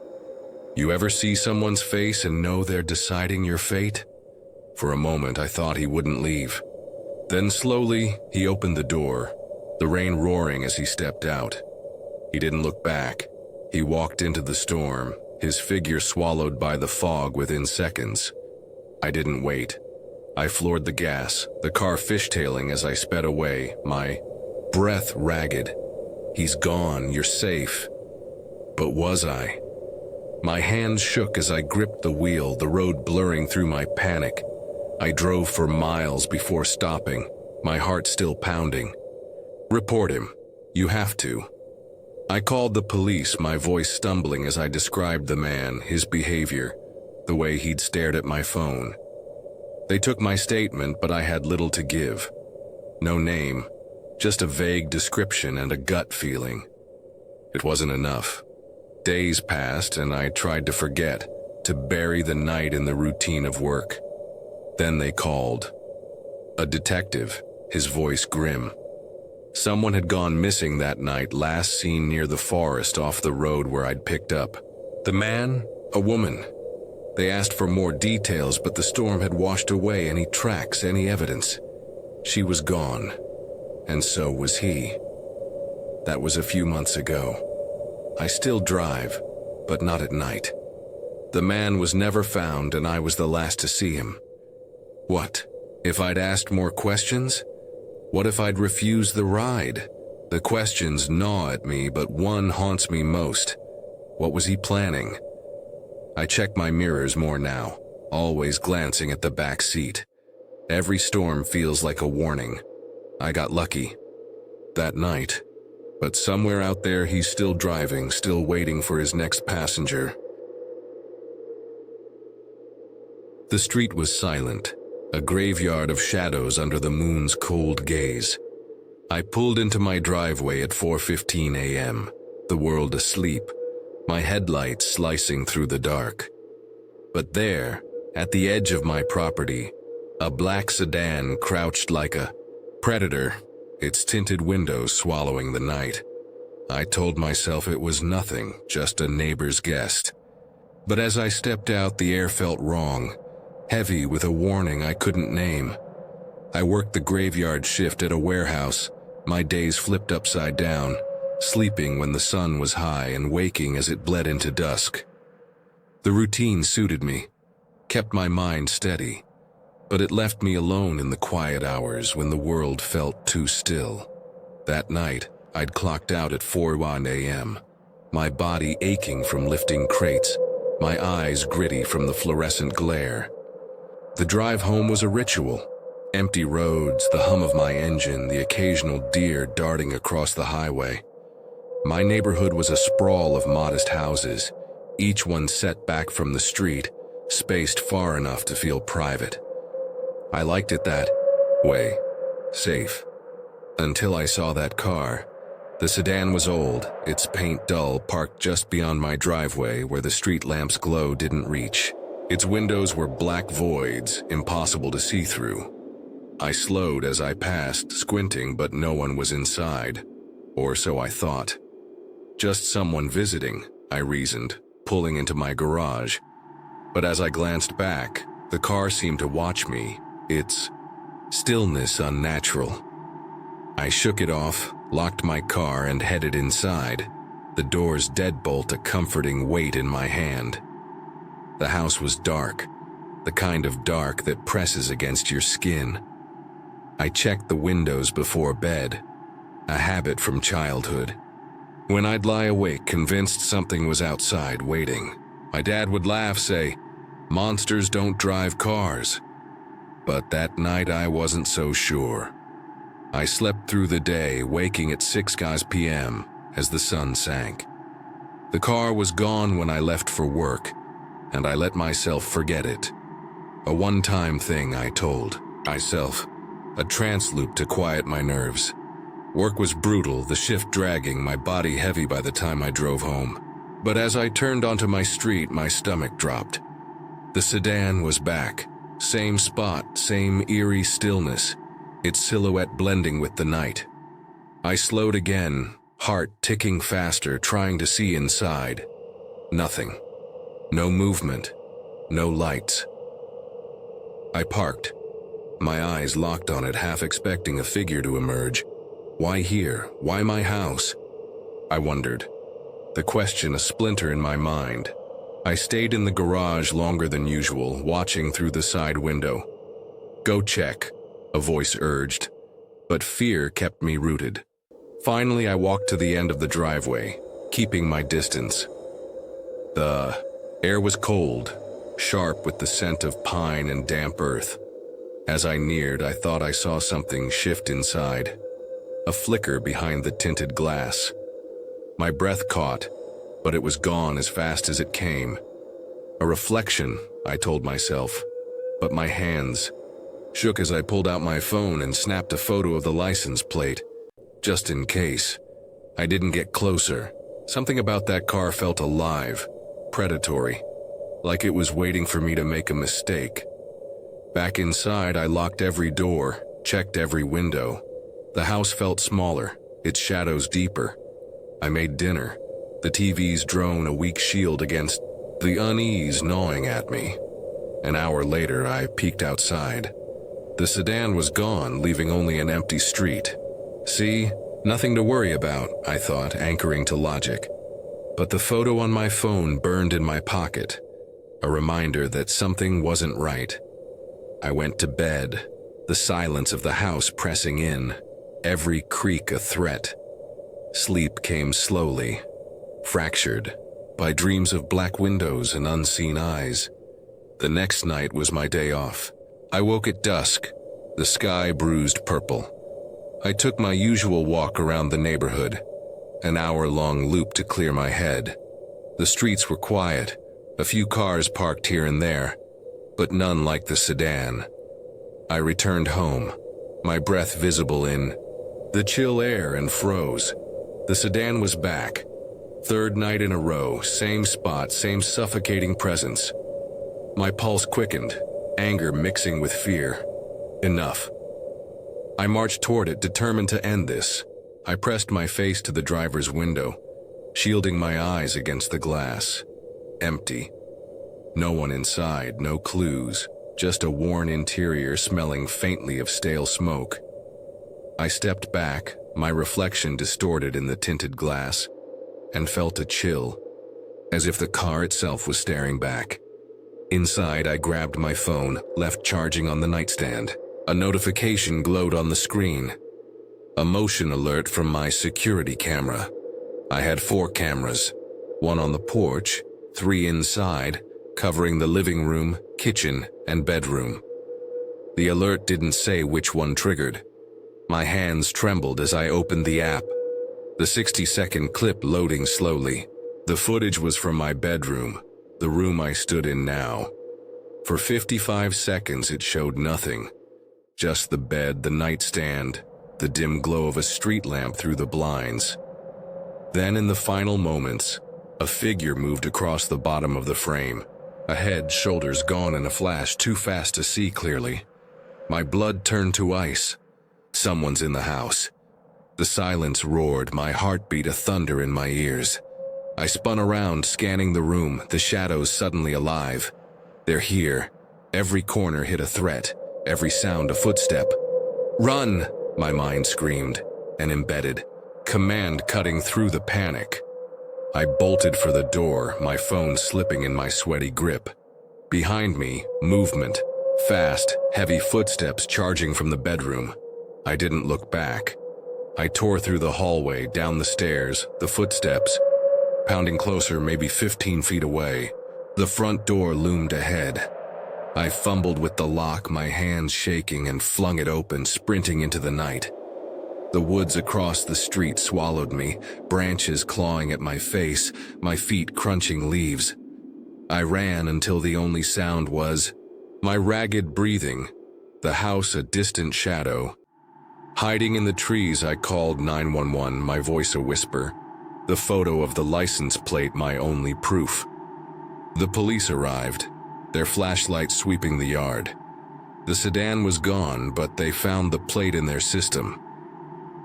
You ever see someone's face and know they're deciding your fate? For a moment, I thought he wouldn't leave. Then slowly, he opened the door, the rain roaring as he stepped out. He didn't look back. He walked into the storm, his figure swallowed by the fog within seconds. I didn't wait. I floored the gas, the car fishtailing as I sped away, my breath ragged. He's gone, you're safe. But was I? My hands shook as I gripped the wheel, the road blurring through my panic. I drove for miles before stopping, my heart still pounding. Report him. You have to. I called the police, my voice stumbling as I described the man, his behavior, the way he'd stared at my phone. They took my statement, but I had little to give. No name, just a vague description and a gut feeling. It wasn't enough. Days passed and I tried to forget, to bury the night in the routine of work. Then they called. A detective, his voice grim. Someone had gone missing that night, last seen near the forest off the road where I'd picked up. The man, a woman. They asked for more details, but the storm had washed away any tracks, any evidence. She was gone, and so was he. That was a few months ago. I still drive, but not at night. The man was never found, and I was the last to see him. What, if I'd asked more questions? What if I'd refused the ride? The questions gnaw at me, but one haunts me most. What was he planning? I check my mirrors more now, always glancing at the back seat. Every storm feels like a warning. I got lucky. That night. But somewhere out there he's still driving, still waiting for his next passenger. The street was silent, a graveyard of shadows under the moon's cold gaze. I pulled into my driveway at 4:15 a.m., the world asleep, my headlights slicing through the dark. But there, at the edge of my property, a black sedan crouched like a predator, its tinted windows swallowing the night. I told myself it was nothing, just a neighbor's guest. But as I stepped out, the air felt wrong, heavy with a warning I couldn't name. I worked the graveyard shift at a warehouse, my days flipped upside down, sleeping when the sun was high and waking as it bled into dusk. The routine suited me, kept my mind steady, but it left me alone in the quiet hours when the world felt too still. That night, I'd clocked out at 4:01 a.m., my body aching from lifting crates, my eyes gritty from the fluorescent glare. The drive home was a ritual. Empty roads, the hum of my engine, the occasional deer darting across the highway. My neighborhood was a sprawl of modest houses, each one set back from the street, spaced far enough to feel private. I liked it that way, safe, until I saw that car. The sedan was old, its paint dull, parked just beyond my driveway where the street lamp's glow didn't reach. Its windows were black voids, impossible to see through. I slowed as I passed, squinting, but no one was inside. Or so I thought. Just someone visiting, I reasoned, pulling into my garage. But as I glanced back, the car seemed to watch me, its stillness unnatural. I shook it off, locked my car, and headed inside, the door's deadbolt a comforting weight in my hand. The house was dark, the kind of dark that presses against your skin. I checked the windows before bed, a habit from childhood. When I'd lie awake convinced something was outside waiting, my dad would laugh, say, "Monsters don't drive cars." But that night I wasn't so sure. I slept through the day, waking at 6 p.m. as the sun sank. The car was gone when I left for work, and I let myself forget it. A one-time thing, I told myself, a trance loop to quiet my nerves. Work was brutal, the shift dragging, my body heavy by the time I drove home. But as I turned onto my street, my stomach dropped. The sedan was back. Same spot, same eerie stillness, its silhouette blending with the night. I slowed again, heart ticking faster, trying to see inside. Nothing. No movement. No lights. I parked. My eyes locked on it, half expecting a figure to emerge. Why here? Why my house? I wondered. The question a splinter in my mind. I stayed in the garage longer than usual, watching through the side window. "Go check," a voice urged, but fear kept me rooted. Finally, I walked to the end of the driveway, keeping my distance. The air was cold, sharp with the scent of pine and damp earth. As I neared, I thought I saw something shift inside, a flicker behind the tinted glass. My breath caught, but it was gone as fast as it came. A reflection, I told myself, but my hands shook as I pulled out my phone and snapped a photo of the license plate, just in case. I didn't get closer. Something about that car felt alive, predatory, like it was waiting for me to make a mistake. Back inside, I locked every door, checked every window. The house felt smaller, its shadows deeper. I made dinner, the TV's drone a weak shield against the unease gnawing at me. An hour later, I peeked outside. The sedan was gone, leaving only an empty street. See, nothing to worry about, I thought, anchoring to logic. But the photo on my phone burned in my pocket, a reminder that something wasn't right. I went to bed, the silence of the house pressing in, every creak a threat. Sleep came slowly, fractured by dreams of black windows and unseen eyes. The next night was my day off. I woke at dusk, the sky bruised purple. I took my usual walk around the neighborhood, an hour-long loop to clear my head. The streets were quiet, a few cars parked here and there, but none like the sedan. I returned home, my breath visible in the chill air, and froze. The sedan was back. Third night in a row, same spot, same suffocating presence. My pulse quickened, anger mixing with fear. Enough. I marched toward it, determined to end this. I pressed my face to the driver's window, shielding my eyes against the glass. Empty. No one inside, no clues, just a worn interior smelling faintly of stale smoke. I stepped back, my reflection distorted in the tinted glass, and felt a chill, as if the car itself was staring back. Inside, I grabbed my phone, left charging on the nightstand. A notification glowed on the screen. A motion alert from my security camera. I had 4 cameras, 1 on the porch, 3 inside, covering the living room, kitchen, and bedroom. The alert didn't say which one triggered. My hands trembled as I opened the app. The 60-second clip loading slowly. The footage was from my bedroom, the room I stood in now. For 55 seconds it showed nothing. Just the bed, the nightstand, the dim glow of a street lamp through the blinds. Then in the final moments, a figure moved across the bottom of the frame. A head, shoulders gone in a flash, too fast to see clearly. My blood turned to ice. Someone's in the house. The silence roared, my heart beat a thunder in my ears. I spun around, scanning the room, the shadows suddenly alive. They're here. Every corner hid a threat, every sound a footstep. "Run!" my mind screamed, and embedded, command cutting through the panic. I bolted for the door, my phone slipping in my sweaty grip. Behind me, movement. Fast, heavy footsteps charging from the bedroom. I didn't look back. I tore through the hallway, down the stairs, the footsteps, pounding closer, maybe 15 feet away. The front door loomed ahead. I fumbled with the lock, my hands shaking, and flung it open, sprinting into the night. The woods across the street swallowed me, branches clawing at my face, my feet crunching leaves. I ran until the only sound was my ragged breathing, the house a distant shadow. Hiding in the trees, I called 911, my voice a whisper, the photo of the license plate my only proof. The police arrived, their flashlights sweeping the yard. The sedan was gone, but they found the plate in their system.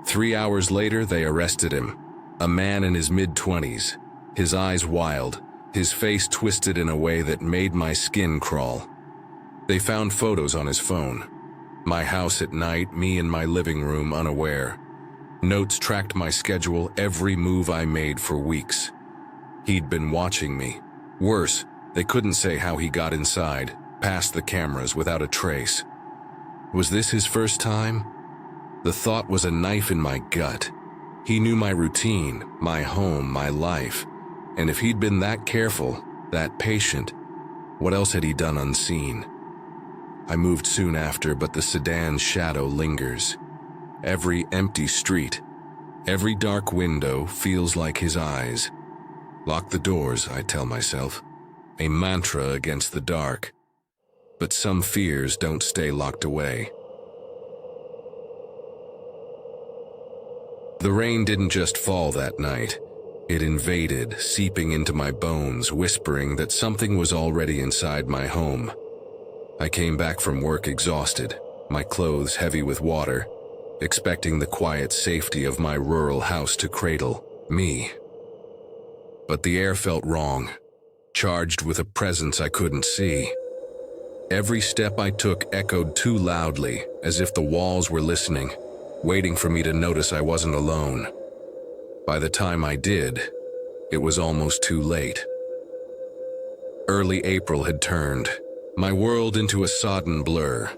3 hours later, they arrested him, a man in his mid-20s, his eyes wild, his face twisted in a way that made my skin crawl. They found photos on his phone. My house at night, me in my living room unaware. Notes tracked my schedule, every move I made for weeks. He'd been watching me. Worse, they couldn't say how he got inside, past the cameras without a trace. Was this his first time? The thought was a knife in my gut. He knew my routine, my home, my life. And if he'd been that careful, that patient, what else had he done unseen? I moved soon after, but the sedan's shadow lingers. Every empty street, every dark window feels like his eyes. Lock the doors, I tell myself. A mantra against the dark. But some fears don't stay locked away. The rain didn't just fall that night. It invaded, seeping into my bones, whispering that something was already inside my home. I came back from work exhausted, my clothes heavy with water, expecting the quiet safety of my rural house to cradle me. But the air felt wrong, charged with a presence I couldn't see. Every step I took echoed too loudly, as if the walls were listening, waiting for me to notice I wasn't alone. By the time I did, it was almost too late. Early April had turned, my world into a sodden blur.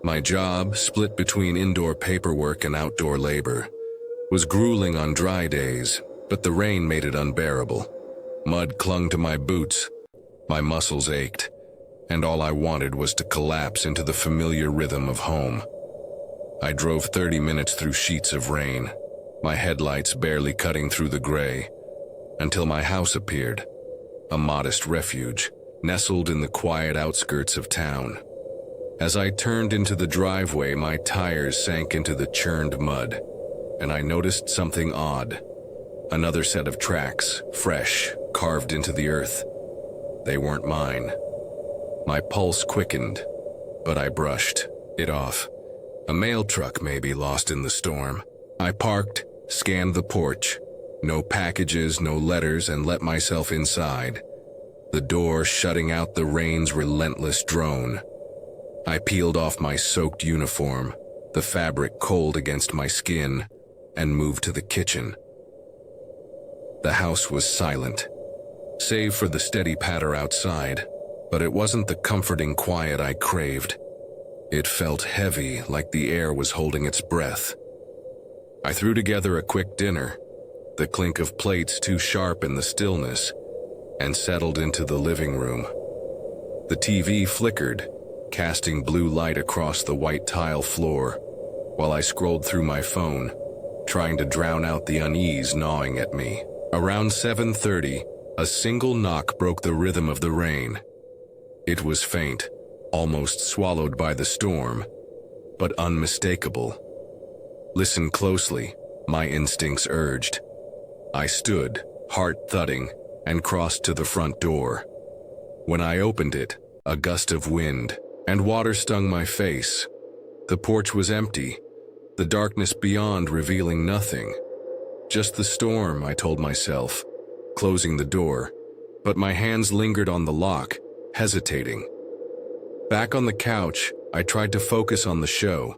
My job, split between indoor paperwork and outdoor labor, was grueling on dry days, but the rain made it unbearable. Mud clung to my boots, my muscles ached, and all I wanted was to collapse into the familiar rhythm of home. I drove 30 minutes through sheets of rain, my headlights barely cutting through the gray, until my house appeared, a modest refuge, nestled in the quiet outskirts of town. As I turned into the driveway, my tires sank into the churned mud, and I noticed something odd. Another set of tracks, fresh, carved into the earth. They weren't mine. My pulse quickened, but I brushed it off. A mail truck maybe lost in the storm. I parked, scanned the porch. No packages, no letters, and let myself inside. The door shutting out the rain's relentless drone. I peeled off my soaked uniform, the fabric cold against my skin, and moved to the kitchen. The house was silent, save for the steady patter outside, but it wasn't the comforting quiet I craved. It felt heavy, like the air was holding its breath. I threw together a quick dinner, the clink of plates too sharp in the stillness, and settled into the living room. The TV flickered, casting blue light across the white tile floor, while I scrolled through my phone, trying to drown out the unease gnawing at me. Around 7:30, a single knock broke the rhythm of the rain. It was faint, almost swallowed by the storm, but unmistakable. Listen closely, my instincts urged. I stood, heart thudding, and crossed to the front door. When I opened it, a gust of wind and water stung my face. The porch was empty, the darkness beyond revealing nothing. Just the storm, I told myself, closing the door, but my hands lingered on the lock, hesitating. Back on the couch, I tried to focus on the show,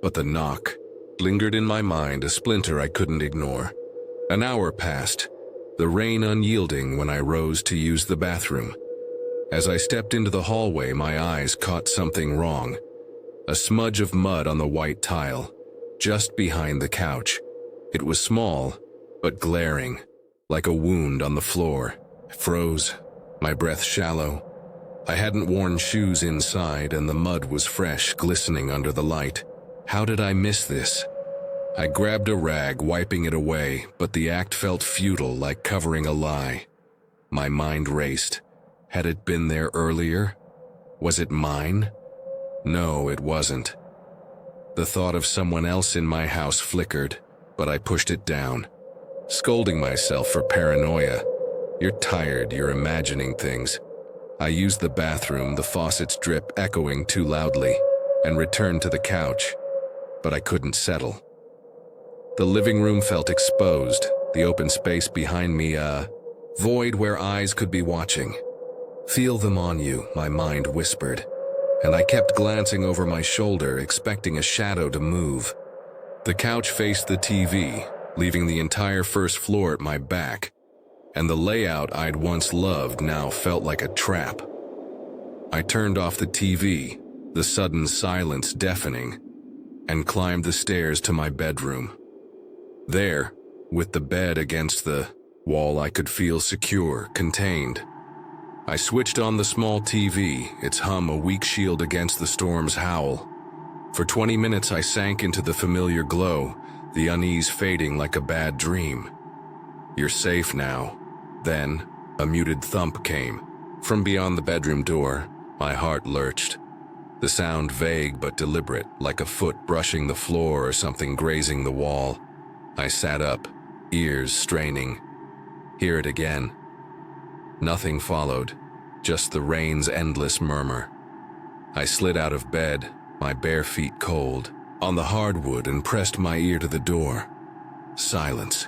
but the knock lingered in my mind, a splinter I couldn't ignore. An hour passed, the rain unyielding when I rose to use the bathroom. As I stepped into the hallway, my eyes caught something wrong. A smudge of mud on the white tile, just behind the couch. It was small, but glaring, like a wound on the floor. I froze, my breath shallow. I hadn't worn shoes inside, and the mud was fresh, glistening under the light. How did I miss this? I grabbed a rag, wiping it away, but the act felt futile, like covering a lie. My mind raced. Had it been there earlier? Was it mine? No, it wasn't. The thought of someone else in my house flickered, but I pushed it down, scolding myself for paranoia. You're tired, you're imagining things. I used the bathroom, the faucet's drip echoing too loudly, and returned to the couch, but I couldn't settle. The living room felt exposed, the open space behind me a void where eyes could be watching. Feel them on you, my mind whispered, and I kept glancing over my shoulder, expecting a shadow to move. The couch faced the TV, leaving the entire first floor at my back, and the layout I'd once loved now felt like a trap. I turned off the TV, the sudden silence deafening, and climbed the stairs to my bedroom. There, with the bed against the wall, I could feel secure, contained. I switched on the small TV, its hum a weak shield against the storm's howl. For 20 minutes I sank into the familiar glow, the unease fading like a bad dream. You're safe now. Then, a muted thump came. From beyond the bedroom door, my heart lurched. The sound vague but deliberate, like a foot brushing the floor or something grazing the wall. I sat up, ears straining. Hear it again. Nothing followed, just the rain's endless murmur. I slid out of bed, my bare feet cold, on the hardwood and pressed my ear to the door. Silence.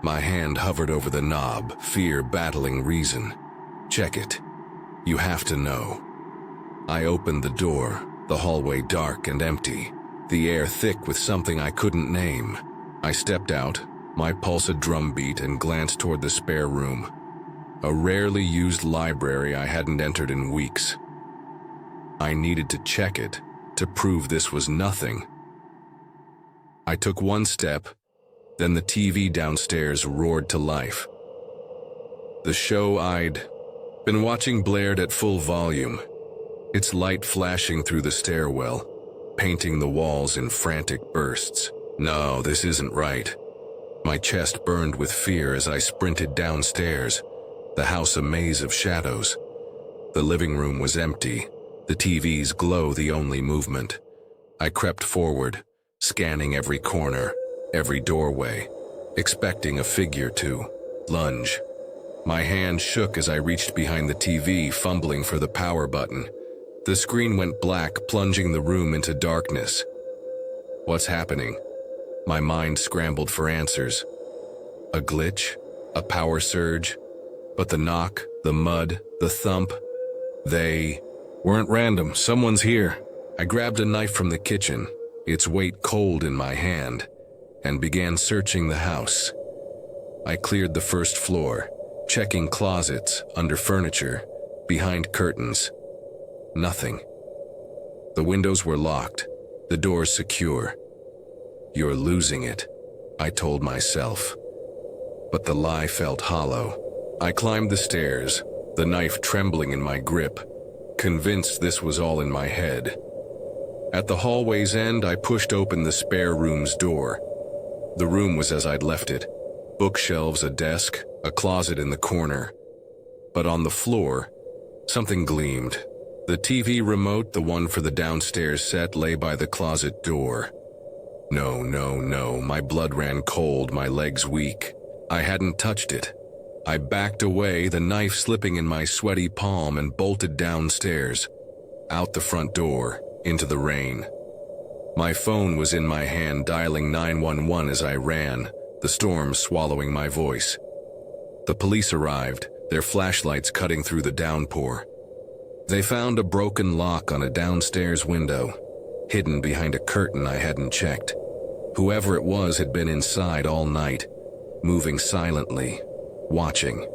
My hand hovered over the knob, fear battling reason. Check it. You have to know. I opened the door, the hallway dark and empty, the air thick with something I couldn't name. I stepped out, my pulse a drumbeat, and glanced toward the spare room. A rarely used library I hadn't entered in weeks. I needed to check it, to prove this was nothing. I took one step, then the TV downstairs roared to life. The show I'd been watching blared at full volume, its light flashing through the stairwell, painting the walls in frantic bursts. No, this isn't right. My chest burned with fear as I sprinted downstairs, the house a maze of shadows. The living room was empty, the TV's glow the only movement. I crept forward, scanning every corner, every doorway, expecting a figure to lunge. My hand shook as I reached behind the TV, fumbling for the power button. The screen went black, plunging the room into darkness. What's happening? My mind scrambled for answers. A glitch? A power surge? But the knock, the mud, the thump, they weren't random. Someone's here. I grabbed a knife from the kitchen, its weight cold in my hand, and began searching the house. I cleared the first floor, checking closets, under furniture, behind curtains. Nothing. The windows were locked, the doors secure. You're losing it, I told myself. But the lie felt hollow. I climbed the stairs, the knife trembling in my grip, convinced this was all in my head. At the hallway's end, I pushed open the spare room's door. The room was as I'd left it. Bookshelves, a desk, a closet in the corner. But on the floor, something gleamed. The TV remote, the one for the downstairs set, lay by the closet door. No, my blood ran cold, my legs weak. I hadn't touched it. I backed away, the knife slipping in my sweaty palm, and bolted downstairs, out the front door, into the rain. My phone was in my hand, dialing 911 as I ran, the storm swallowing my voice. The police arrived, their flashlights cutting through the downpour. They found a broken lock on a downstairs window, hidden behind a curtain I hadn't checked. Whoever it was had been inside all night, moving silently, watching.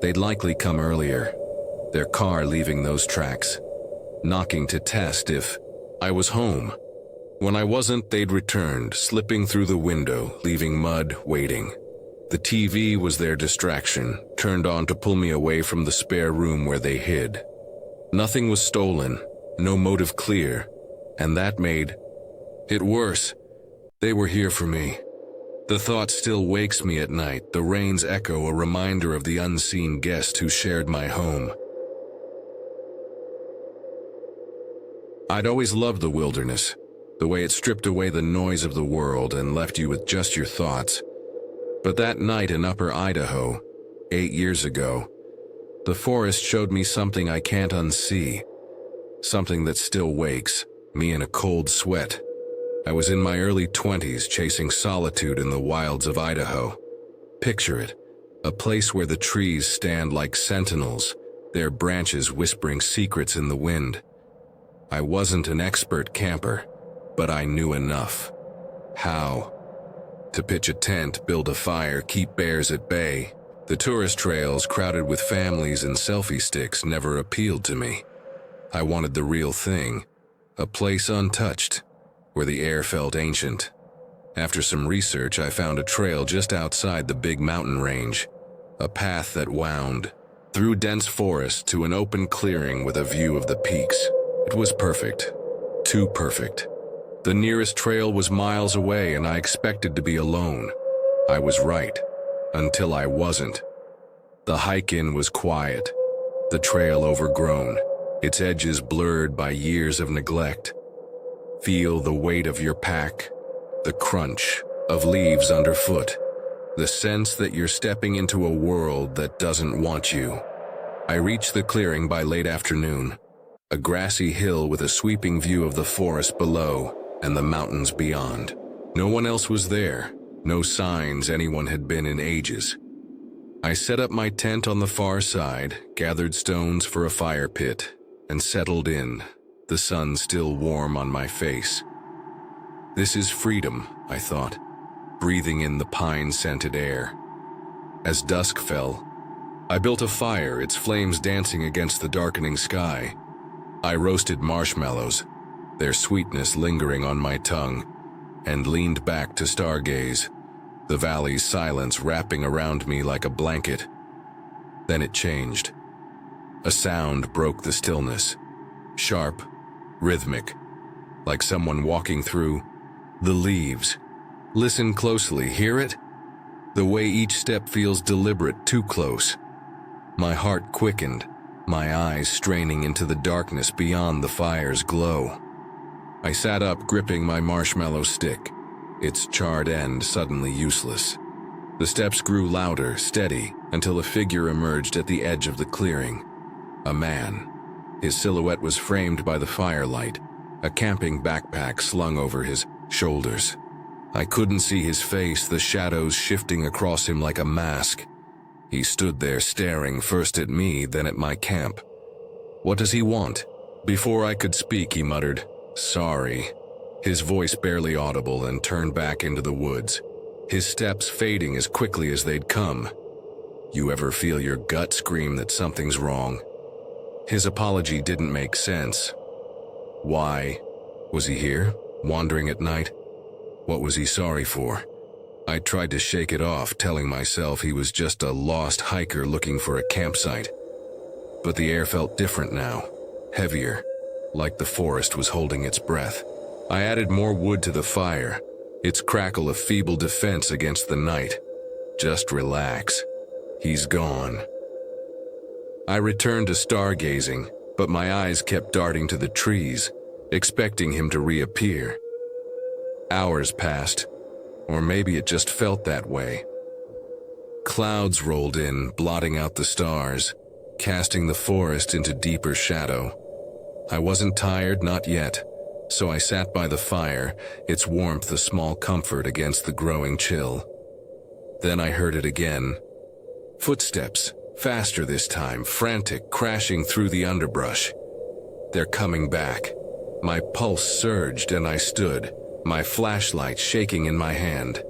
They'd likely come earlier, their car leaving those tracks, knocking to test if I was home. When I wasn't, they'd returned, slipping through the window, leaving mud waiting. The TV was their distraction, turned on to pull me away from the spare room where they hid. Nothing was stolen, no motive clear, and that made it worse. They were here for me. The thought still wakes me at night, the rain's echo a reminder of the unseen guest who shared my home. I'd always loved the wilderness, the way it stripped away the noise of the world and left you with just your thoughts. But that night in Upper Idaho, 8 years ago, the forest showed me something I can't unsee, something that still wakes me in a cold sweat. I was in my early 20s chasing solitude in the wilds of Idaho. Picture it, a place where the trees stand like sentinels, their branches whispering secrets in the wind. I wasn't an expert camper, but I knew enough. How? To pitch a tent, build a fire, keep bears at bay. The tourist trails crowded with families and selfie sticks never appealed to me. I wanted the real thing, a place untouched, where the air felt ancient. After some research, I found a trail just outside the big mountain range, a path that wound through dense forest to an open clearing with a view of the peaks. It was perfect, too perfect. The nearest trail was miles away and I expected to be alone. I was right, until I wasn't. The hike-in was quiet, the trail overgrown, its edges blurred by years of neglect. Feel the weight of your pack, the crunch of leaves underfoot, the sense that you're stepping into a world that doesn't want you. I reached the clearing by late afternoon, a grassy hill with a sweeping view of the forest below and the mountains beyond. No one else was there, no signs anyone had been in ages. I set up my tent on the far side, gathered stones for a fire pit, and settled in, the sun still warm on my face. This is freedom, I thought, breathing in the pine-scented air. As dusk fell, I built a fire, its flames dancing against the darkening sky. I roasted marshmallows, their sweetness lingering on my tongue, and leaned back to stargaze, the valley's silence wrapping around me like a blanket. Then it changed. A sound broke the stillness, sharp, rhythmic, like someone walking through the leaves. Listen closely, hear it? The way each step feels deliberate, too close. My heart quickened, my eyes straining into the darkness beyond the fire's glow. I sat up, gripping my marshmallow stick, its charred end suddenly useless. The steps grew louder, steady, until a figure emerged at the edge of the clearing. A man. His silhouette was framed by the firelight, a camping backpack slung over his shoulders. I couldn't see his face, the shadows shifting across him like a mask. He stood there staring first at me, then at my camp. "What does he want?" Before I could speak, he muttered, "Sorry," his voice barely audible, and turned back into the woods, his steps fading as quickly as they'd come. You ever feel your gut scream that something's wrong? His apology didn't make sense. Why? Was he here, wandering at night? What was he sorry for? I tried to shake it off, telling myself he was just a lost hiker looking for a campsite. But the air felt different now, heavier, like the forest was holding its breath. I added more wood to the fire, its crackle a feeble defense against the night. Just relax. He's gone. I returned to stargazing, but my eyes kept darting to the trees, expecting him to reappear. Hours passed, or maybe it just felt that way. Clouds rolled in, blotting out the stars, casting the forest into deeper shadow. I wasn't tired, not yet, so I sat by the fire, its warmth a small comfort against the growing chill. Then I heard it again. Footsteps, faster this time, frantic, crashing through the underbrush. They're coming back. My pulse surged and I stood, my flashlight shaking in my hand.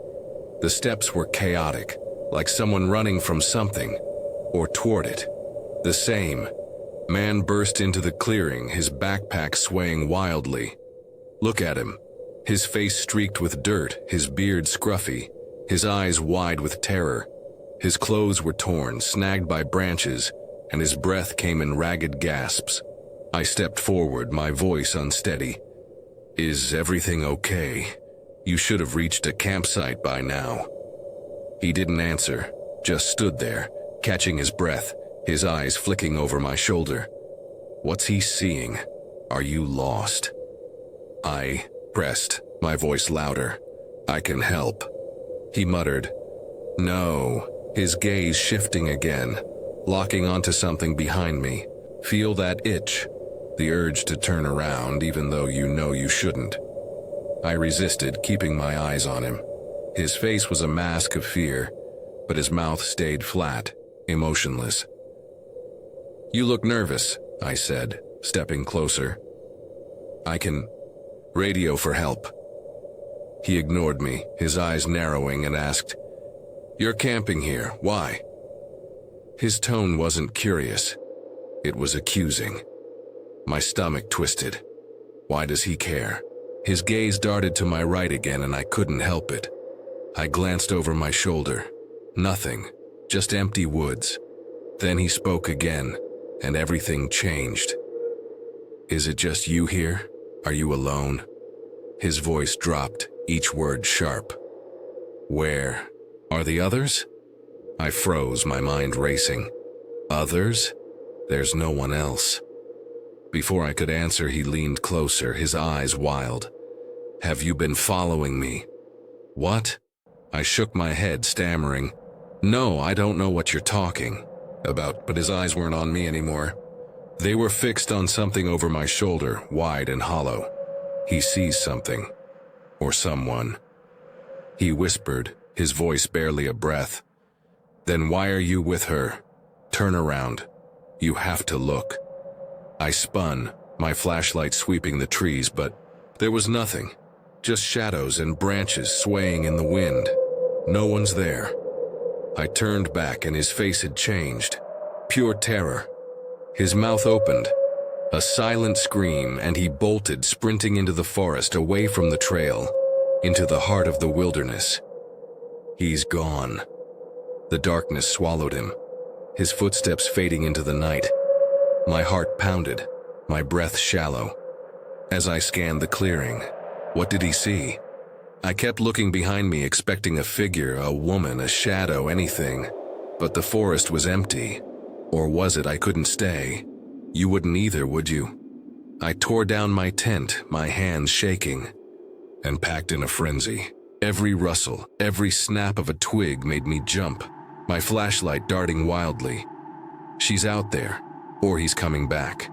The steps were chaotic, like someone running from something, or toward it. The same. Man burst into the clearing, his backpack swaying wildly. Look at him. His face streaked with dirt, his beard scruffy, his eyes wide with terror. His clothes were torn, snagged by branches, and his breath came in ragged gasps. I stepped forward, my voice unsteady. Is everything okay? You should have reached a campsite by now. He didn't answer, just stood there, catching his breath, his eyes flicking over my shoulder. What's he seeing? Are you lost? I pressed, my voice louder. I can help. He muttered. No, his gaze shifting again, locking onto something behind me. Feel that itch, the urge to turn around even though you know you shouldn't. I resisted, keeping my eyes on him. His face was a mask of fear, but his mouth stayed flat, emotionless. You look nervous, I said, stepping closer. I can radio for help. He ignored me, his eyes narrowing, and asked, You're camping here, why? His tone wasn't curious. It was accusing. My stomach twisted. Why does he care? His gaze darted to my right again and I couldn't help it. I glanced over my shoulder. Nothing, just empty woods. Then he spoke again, and everything changed. Is it just you here? Are you alone? His voice dropped, each word sharp. Where? Are the others? I froze, my mind racing. Others? There's no one else. Before I could answer, he leaned closer, his eyes wild. Have you been following me? What? I shook my head, stammering. No, I don't know what you're talking about, but his eyes weren't on me anymore. They were fixed on something over my shoulder, wide and hollow. He sees something. Or someone. He whispered, his voice barely a breath. Then why are you with her? Turn around. You have to look. I spun, my flashlight sweeping the trees, but there was nothing. Just shadows and branches swaying in the wind. No one's there. I turned back and his face had changed. Pure terror. His mouth opened. A silent scream, and he bolted, sprinting into the forest, away from the trail, into the heart of the wilderness. He's gone. The darkness swallowed him, his footsteps fading into the night. My heart pounded, my breath shallow. As I scanned the clearing, what did he see? I kept looking behind me, expecting a figure, a woman, a shadow, anything. But the forest was empty. Or was it? I couldn't stay. You wouldn't either, would you? I tore down my tent, my hands shaking, and packed in a frenzy. Every rustle, every snap of a twig made me jump, my flashlight darting wildly. She's out there, or he's coming back.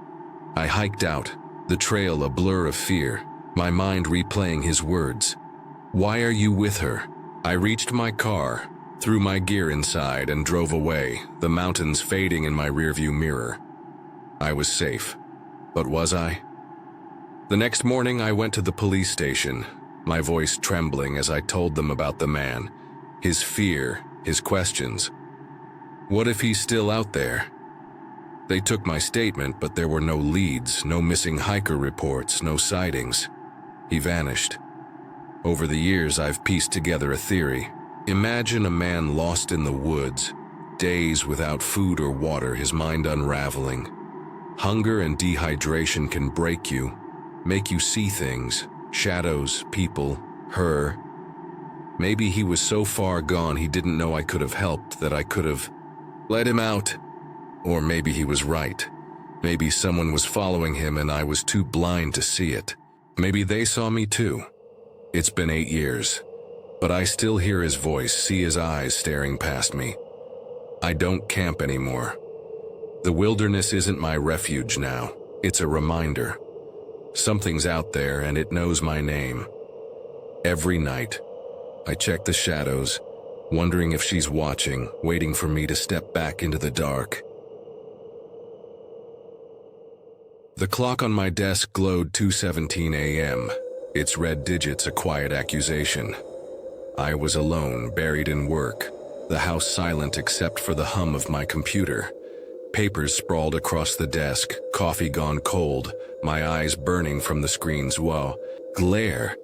I hiked out, the trail a blur of fear, my mind replaying his words. Why are you with her? I reached my car, threw my gear inside, and drove away, the mountains fading in my rearview mirror. I was safe. But was I? The next morning, I went to the police station, my voice trembling as I told them about the man, his fear, his questions. What if he's still out there? They took my statement, but there were no leads, no missing hiker reports, no sightings. He vanished. Over the years, I've pieced together a theory. Imagine a man lost in the woods, days without food or water, his mind unraveling. Hunger and dehydration can break you, make you see things, shadows, people, her. Maybe he was so far gone he didn't know I could have helped, that I could have let him out. Or maybe he was right. Maybe someone was following him and I was too blind to see it. Maybe they saw me too. It's been 8 years, but I still hear his voice, see his eyes staring past me. I don't camp anymore. The wilderness isn't my refuge now. It's a reminder. Something's out there and it knows my name. Every night, I check the shadows, wondering if she's watching, waiting for me to step back into the dark. The clock on my desk glowed 2:17 a.m., its red digits a quiet accusation. I was alone, buried in work, the house silent except for the hum of my computer. Papers sprawled across the desk, coffee gone cold, my eyes burning from the screen's glare.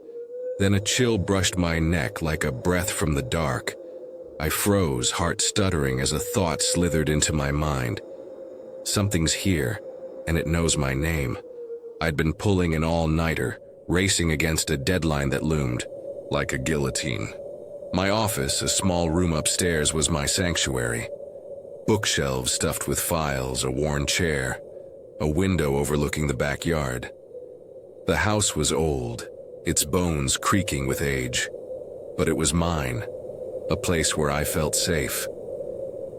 Then a chill brushed my neck like a breath from the dark. I froze, heart stuttering as a thought slithered into my mind. Something's here, and it knows my name. I'd been pulling an all-nighter, racing against a deadline that loomed like a guillotine. My office, a small room upstairs, was my sanctuary. Bookshelves stuffed with files, a worn chair, a window overlooking the backyard. The house was old, its bones creaking with age, but it was mine, a place where I felt safe.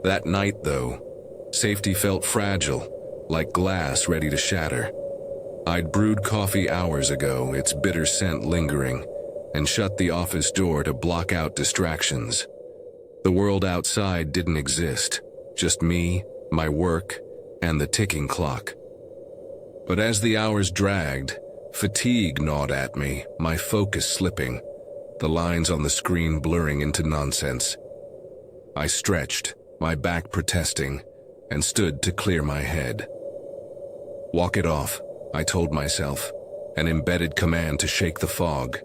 That night, though, safety felt fragile, like glass ready to shatter. I'd brewed coffee hours ago, its bitter scent lingering, and shut the office door to block out distractions. The world outside didn't exist, just me, my work, and the ticking clock. But as the hours dragged, fatigue gnawed at me, my focus slipping, the lines on the screen blurring into nonsense. I stretched, my back protesting, and stood to clear my head. Walk it off, I told myself, an embedded command to shake the fog.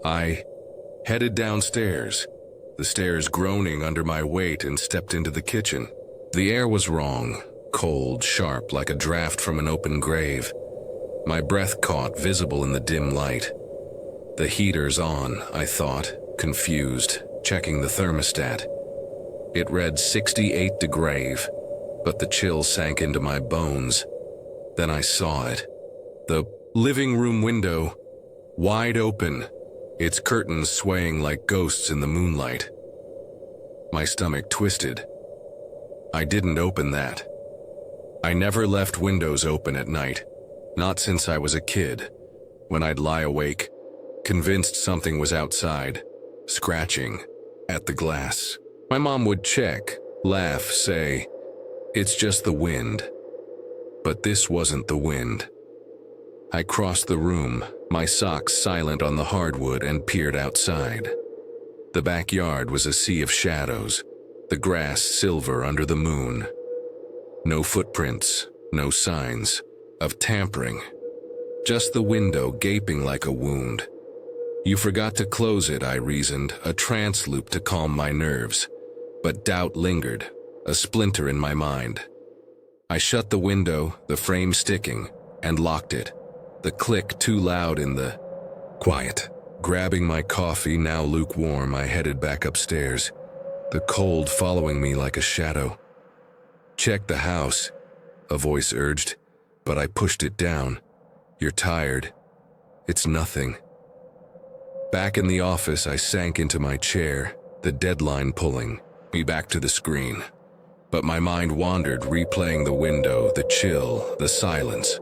I headed downstairs, the stairs groaning under my weight, and stepped into the kitchen. The air was wrong, cold, sharp, like a draft from an open grave. My breath caught, visible in the dim light. The heater's on, I thought, confused, checking the thermostat. It read 68 degrees, but the chill sank into my bones. Then I saw it. The living room window, wide open, its curtains swaying like ghosts in the moonlight. My stomach twisted. I didn't open that. I never left windows open at night, not since I was a kid, when I'd lie awake, convinced something was outside, scratching at the glass. My mom would check, laugh, say, "It's just the wind." But this wasn't the wind. I crossed the room, my socks silent on the hardwood, and peered outside. The backyard was a sea of shadows, the grass silver under the moon. No footprints, no signs of tampering. Just the window gaping like a wound. You forgot to close it, I reasoned, a trance loop to calm my nerves. But doubt lingered, a splinter in my mind. I shut the window, the frame sticking, and locked it. The click too loud in the quiet. Grabbing my coffee, now lukewarm, I headed back upstairs, the cold following me like a shadow. "Check the house," a voice urged, but I pushed it down. "You're tired. It's nothing." Back in the office, I sank into my chair, the deadline pulling me back to the screen. But my mind wandered, replaying the window, the chill, the silence.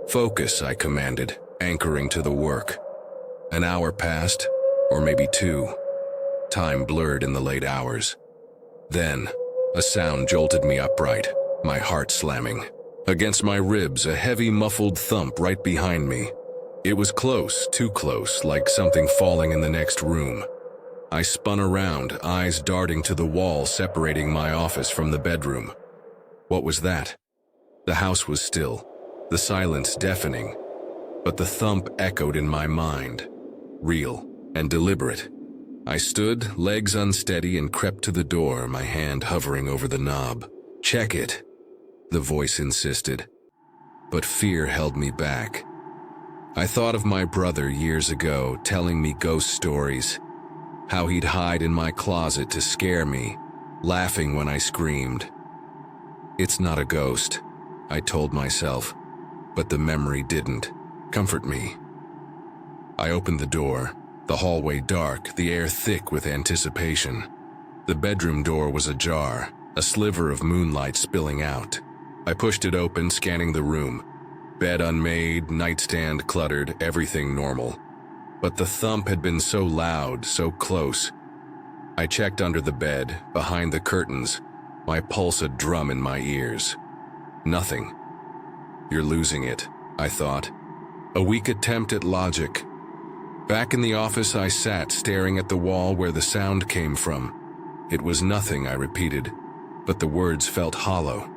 "Focus," I commanded, anchoring to the work. An hour passed, or maybe two. Time blurred in the late hours. Then, a sound jolted me upright, my heart slamming. Against my ribs, a heavy, muffled thump right behind me. It was close, too close, like something falling in the next room. I spun around, eyes darting to the wall separating my office from the bedroom. What was that? The house was still, the silence deafening, but the thump echoed in my mind, real and deliberate. I stood, legs unsteady, and crept to the door, my hand hovering over the knob. "Check it," the voice insisted. But fear held me back. I thought of my brother years ago telling me ghost stories, how he'd hide in my closet to scare me, laughing when I screamed. "It's not a ghost," I told myself, but the memory didn't comfort me. I opened the door, the hallway dark, the air thick with anticipation. The bedroom door was ajar, a sliver of moonlight spilling out. I pushed it open, scanning the room. Bed unmade, nightstand cluttered, everything normal. But the thump had been so loud, so close. I checked under the bed, behind the curtains, my pulse a drum in my ears. Nothing. You're losing it, I thought. A weak attempt at logic. Back in the office, I sat, staring at the wall where the sound came from. It was nothing, I repeated, but the words felt hollow.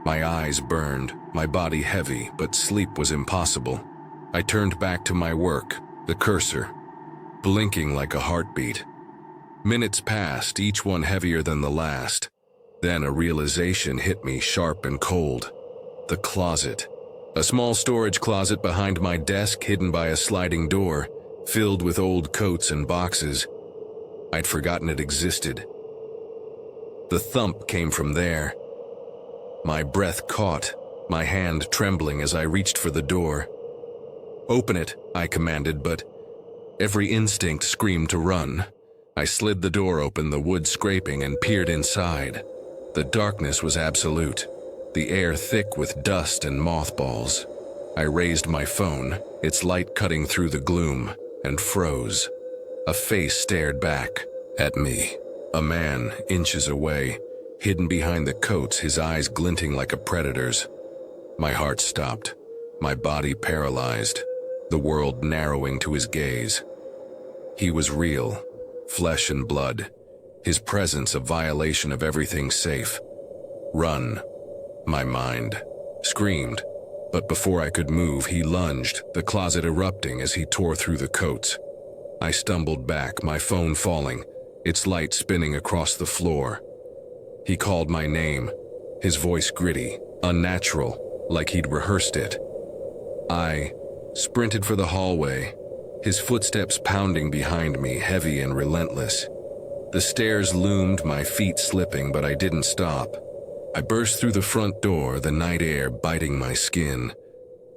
My eyes burned, my body heavy, but sleep was impossible. I turned back to my work, the cursor, blinking like a heartbeat. Minutes passed, each one heavier than the last. Then a realization hit me, sharp and cold. The closet. A small storage closet behind my desk, hidden by a sliding door, filled with old coats and boxes. I'd forgotten it existed. The thump came from there. My breath caught, my hand trembling as I reached for the door. "Open it," I commanded, but every instinct screamed to run. I slid the door open, the wood scraping, and peered inside. The darkness was absolute, the air thick with dust and mothballs. I raised my phone, its light cutting through the gloom, and froze. A face stared back at me. A man, inches away, hidden behind the coats, his eyes glinting like a predator's. My heart stopped, my body paralyzed, the world narrowing to his gaze. He was real, flesh and blood, his presence a violation of everything safe. "Run," my mind screamed, but before I could move, he lunged, the closet erupting as he tore through the coats. I stumbled back, my phone falling, its light spinning across the floor. He called my name, his voice gritty, unnatural, like he'd rehearsed it. I sprinted for the hallway, his footsteps pounding behind me, heavy and relentless. The stairs loomed, my feet slipping, but I didn't stop. I burst through the front door, the night air biting my skin,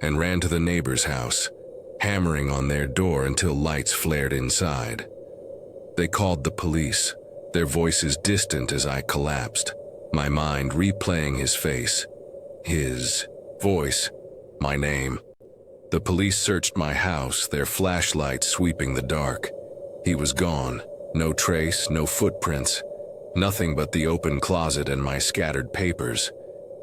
and ran to the neighbor's house, hammering on their door until lights flared inside. They called the police, their voices distant as I collapsed, my mind replaying his face, his voice, my name. The police searched my house, their flashlights sweeping the dark. He was gone, no trace, no footprints, nothing but the open closet and my scattered papers.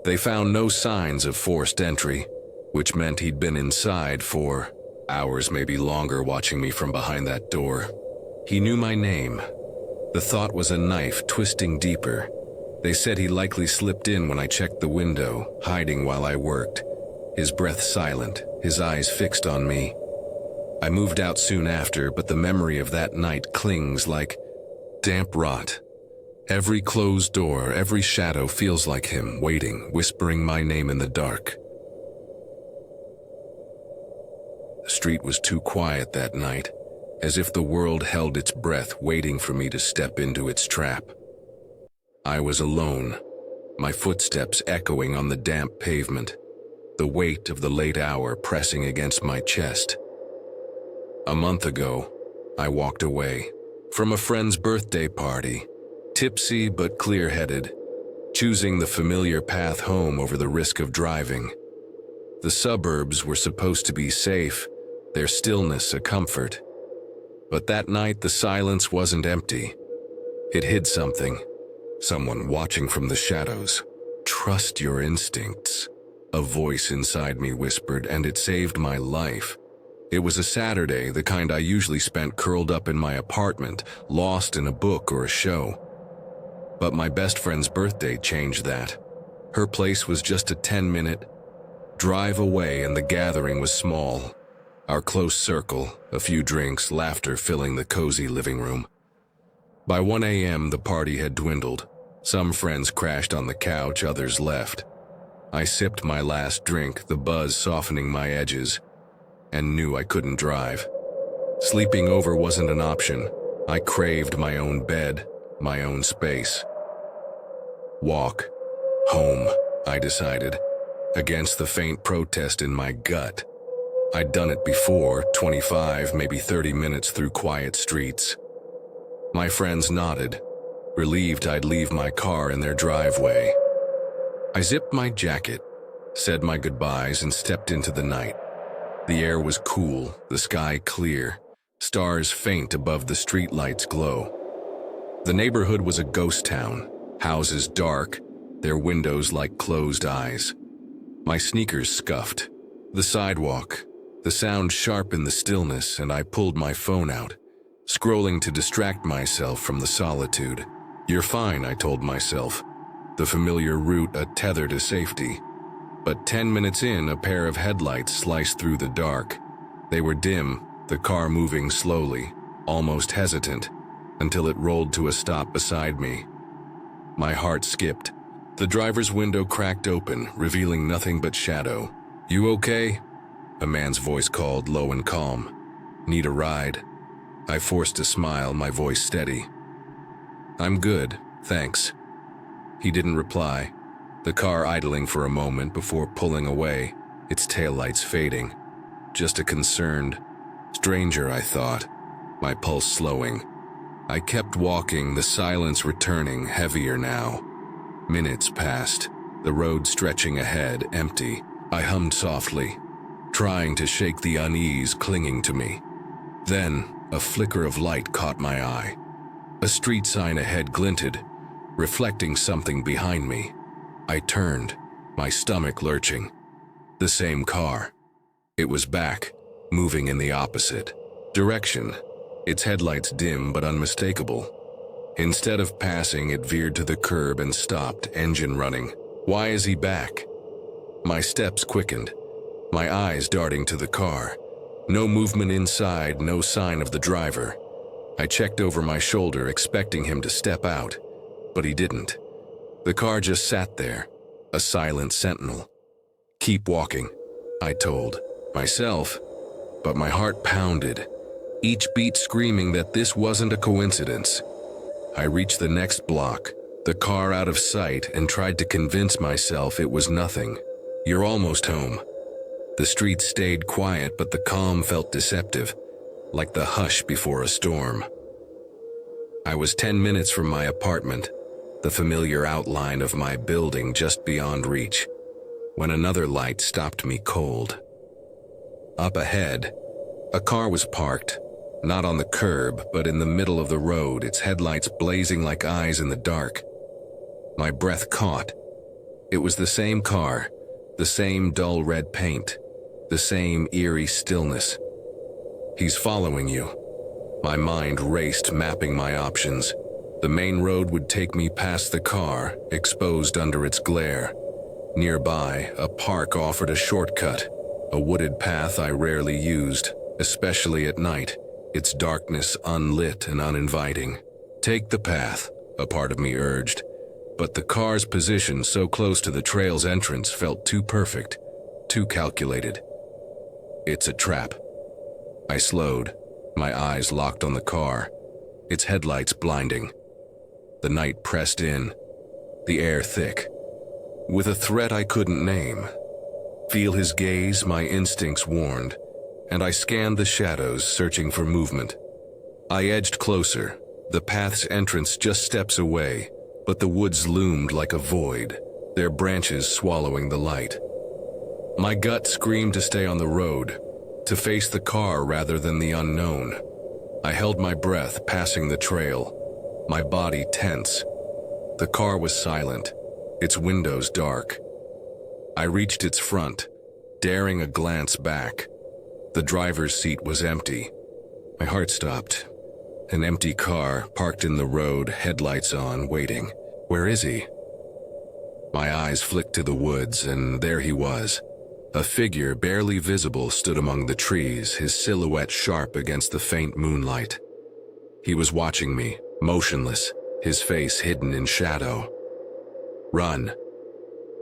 They found no signs of forced entry, which meant he'd been inside for hours, maybe longer, watching me from behind that door. He knew my name. The thought was a knife twisting deeper. They said he likely slipped in when I checked the window, hiding while I worked. His breath silent, his eyes fixed on me. I moved out soon after, but the memory of that night clings like damp rot. Every closed door, every shadow feels like him, waiting, whispering my name in the dark. The street was too quiet that night, as if the world held its breath, waiting for me to step into its trap. I was alone, my footsteps echoing on the damp pavement, the weight of the late hour pressing against my chest. A month ago, I walked away from a friend's birthday party, tipsy but clear-headed, choosing the familiar path home over the risk of driving. The suburbs were supposed to be safe, their stillness a comfort. But that night the silence wasn't empty. It hid something, someone watching from the shadows. "Trust your instincts," a voice inside me whispered, and it saved my life. It was a Saturday, the kind I usually spent curled up in my apartment, lost in a book or a show. But my best friend's birthday changed that. Her place was just a 10-minute drive away, and the gathering was small. Our close circle, a few drinks, laughter filling the cozy living room. By 1 a.m., the party had dwindled. Some friends crashed on the couch, others left. I sipped my last drink, the buzz softening my edges, and knew I couldn't drive. Sleeping over wasn't an option. I craved my own bed, my own space. Walk. Home, I decided, against the faint protest in my gut. I'd done it before, 25, maybe 30 minutes through quiet streets. My friends nodded. relieved I'd leave my car in their driveway. I zipped my jacket, said my goodbyes, and stepped into the night. The air was cool, the sky clear, stars faint above the streetlights' glow. The neighborhood was a ghost town, houses dark, their windows like closed eyes. My sneakers scuffed. The sidewalk, the sound sharp in the stillness, and I pulled my phone out, scrolling to distract myself from the solitude. You're fine, I told myself. The familiar route a tether to safety. But 10 minutes in, a pair of headlights sliced through the dark. They were dim, the car moving slowly, almost hesitant, until it rolled to a stop beside me. My heart skipped. The driver's window cracked open, revealing nothing but shadow. You okay? A man's voice called, low and calm. Need a ride? I forced a smile, my voice steady. I'm good, thanks. He didn't reply, the car idling for a moment before pulling away, its taillights fading. Just a concerned stranger, I thought, my pulse slowing. I kept walking, the silence returning, heavier now. Minutes passed, the road stretching ahead, empty. I hummed softly, trying to shake the unease clinging to me. Then, a flicker of light caught my eye. A street sign ahead glinted, reflecting something behind me. I turned, my stomach lurching. The same car. It was back, moving in the opposite direction, its headlights dim but unmistakable. Instead of passing, it veered to the curb and stopped, engine running. Why is he back? My steps quickened, my eyes darting to the car. No movement inside, no sign of the driver. I checked over my shoulder, expecting him to step out, but he didn't. The car just sat there, a silent sentinel. Keep walking, I told myself, but my heart pounded, each beat screaming that this wasn't a coincidence. I reached the next block, the car out of sight, and tried to convince myself it was nothing. You're almost home. The street stayed quiet, but the calm felt deceptive, like the hush before a storm. I was 10 minutes from my apartment, the familiar outline of my building just beyond reach, when another light stopped me cold. Up ahead, a car was parked, not on the curb, but in the middle of the road, its headlights blazing like eyes in the dark. My breath caught. It was the same car, the same dull red paint, the same eerie stillness. He's following you. My mind raced, mapping my options. The main road would take me past the car, exposed under its glare. Nearby, a park offered a shortcut, a wooded path I rarely used, especially at night, its darkness unlit and uninviting. Take the path, a part of me urged, but the car's position so close to the trail's entrance felt too perfect, too calculated. It's a trap. I slowed, my eyes locked on the car, its headlights blinding. The night pressed in, the air thick, with a threat I couldn't name. Feel his gaze, my instincts warned, and I scanned the shadows, searching for movement. I edged closer, the path's entrance just steps away, but the woods loomed like a void, their branches swallowing the light. My gut screamed to stay on the road, to face the car rather than the unknown. I held my breath, passing the trail, my body tense. The car was silent, its windows dark. I reached its front, daring a glance back. The driver's seat was empty. My heart stopped. An empty car, parked in the road, headlights on, waiting. Where is he? My eyes flicked to the woods, and there he was. A figure barely visible stood among the trees, his silhouette sharp against the faint moonlight. He was watching me, motionless, his face hidden in shadow. Run.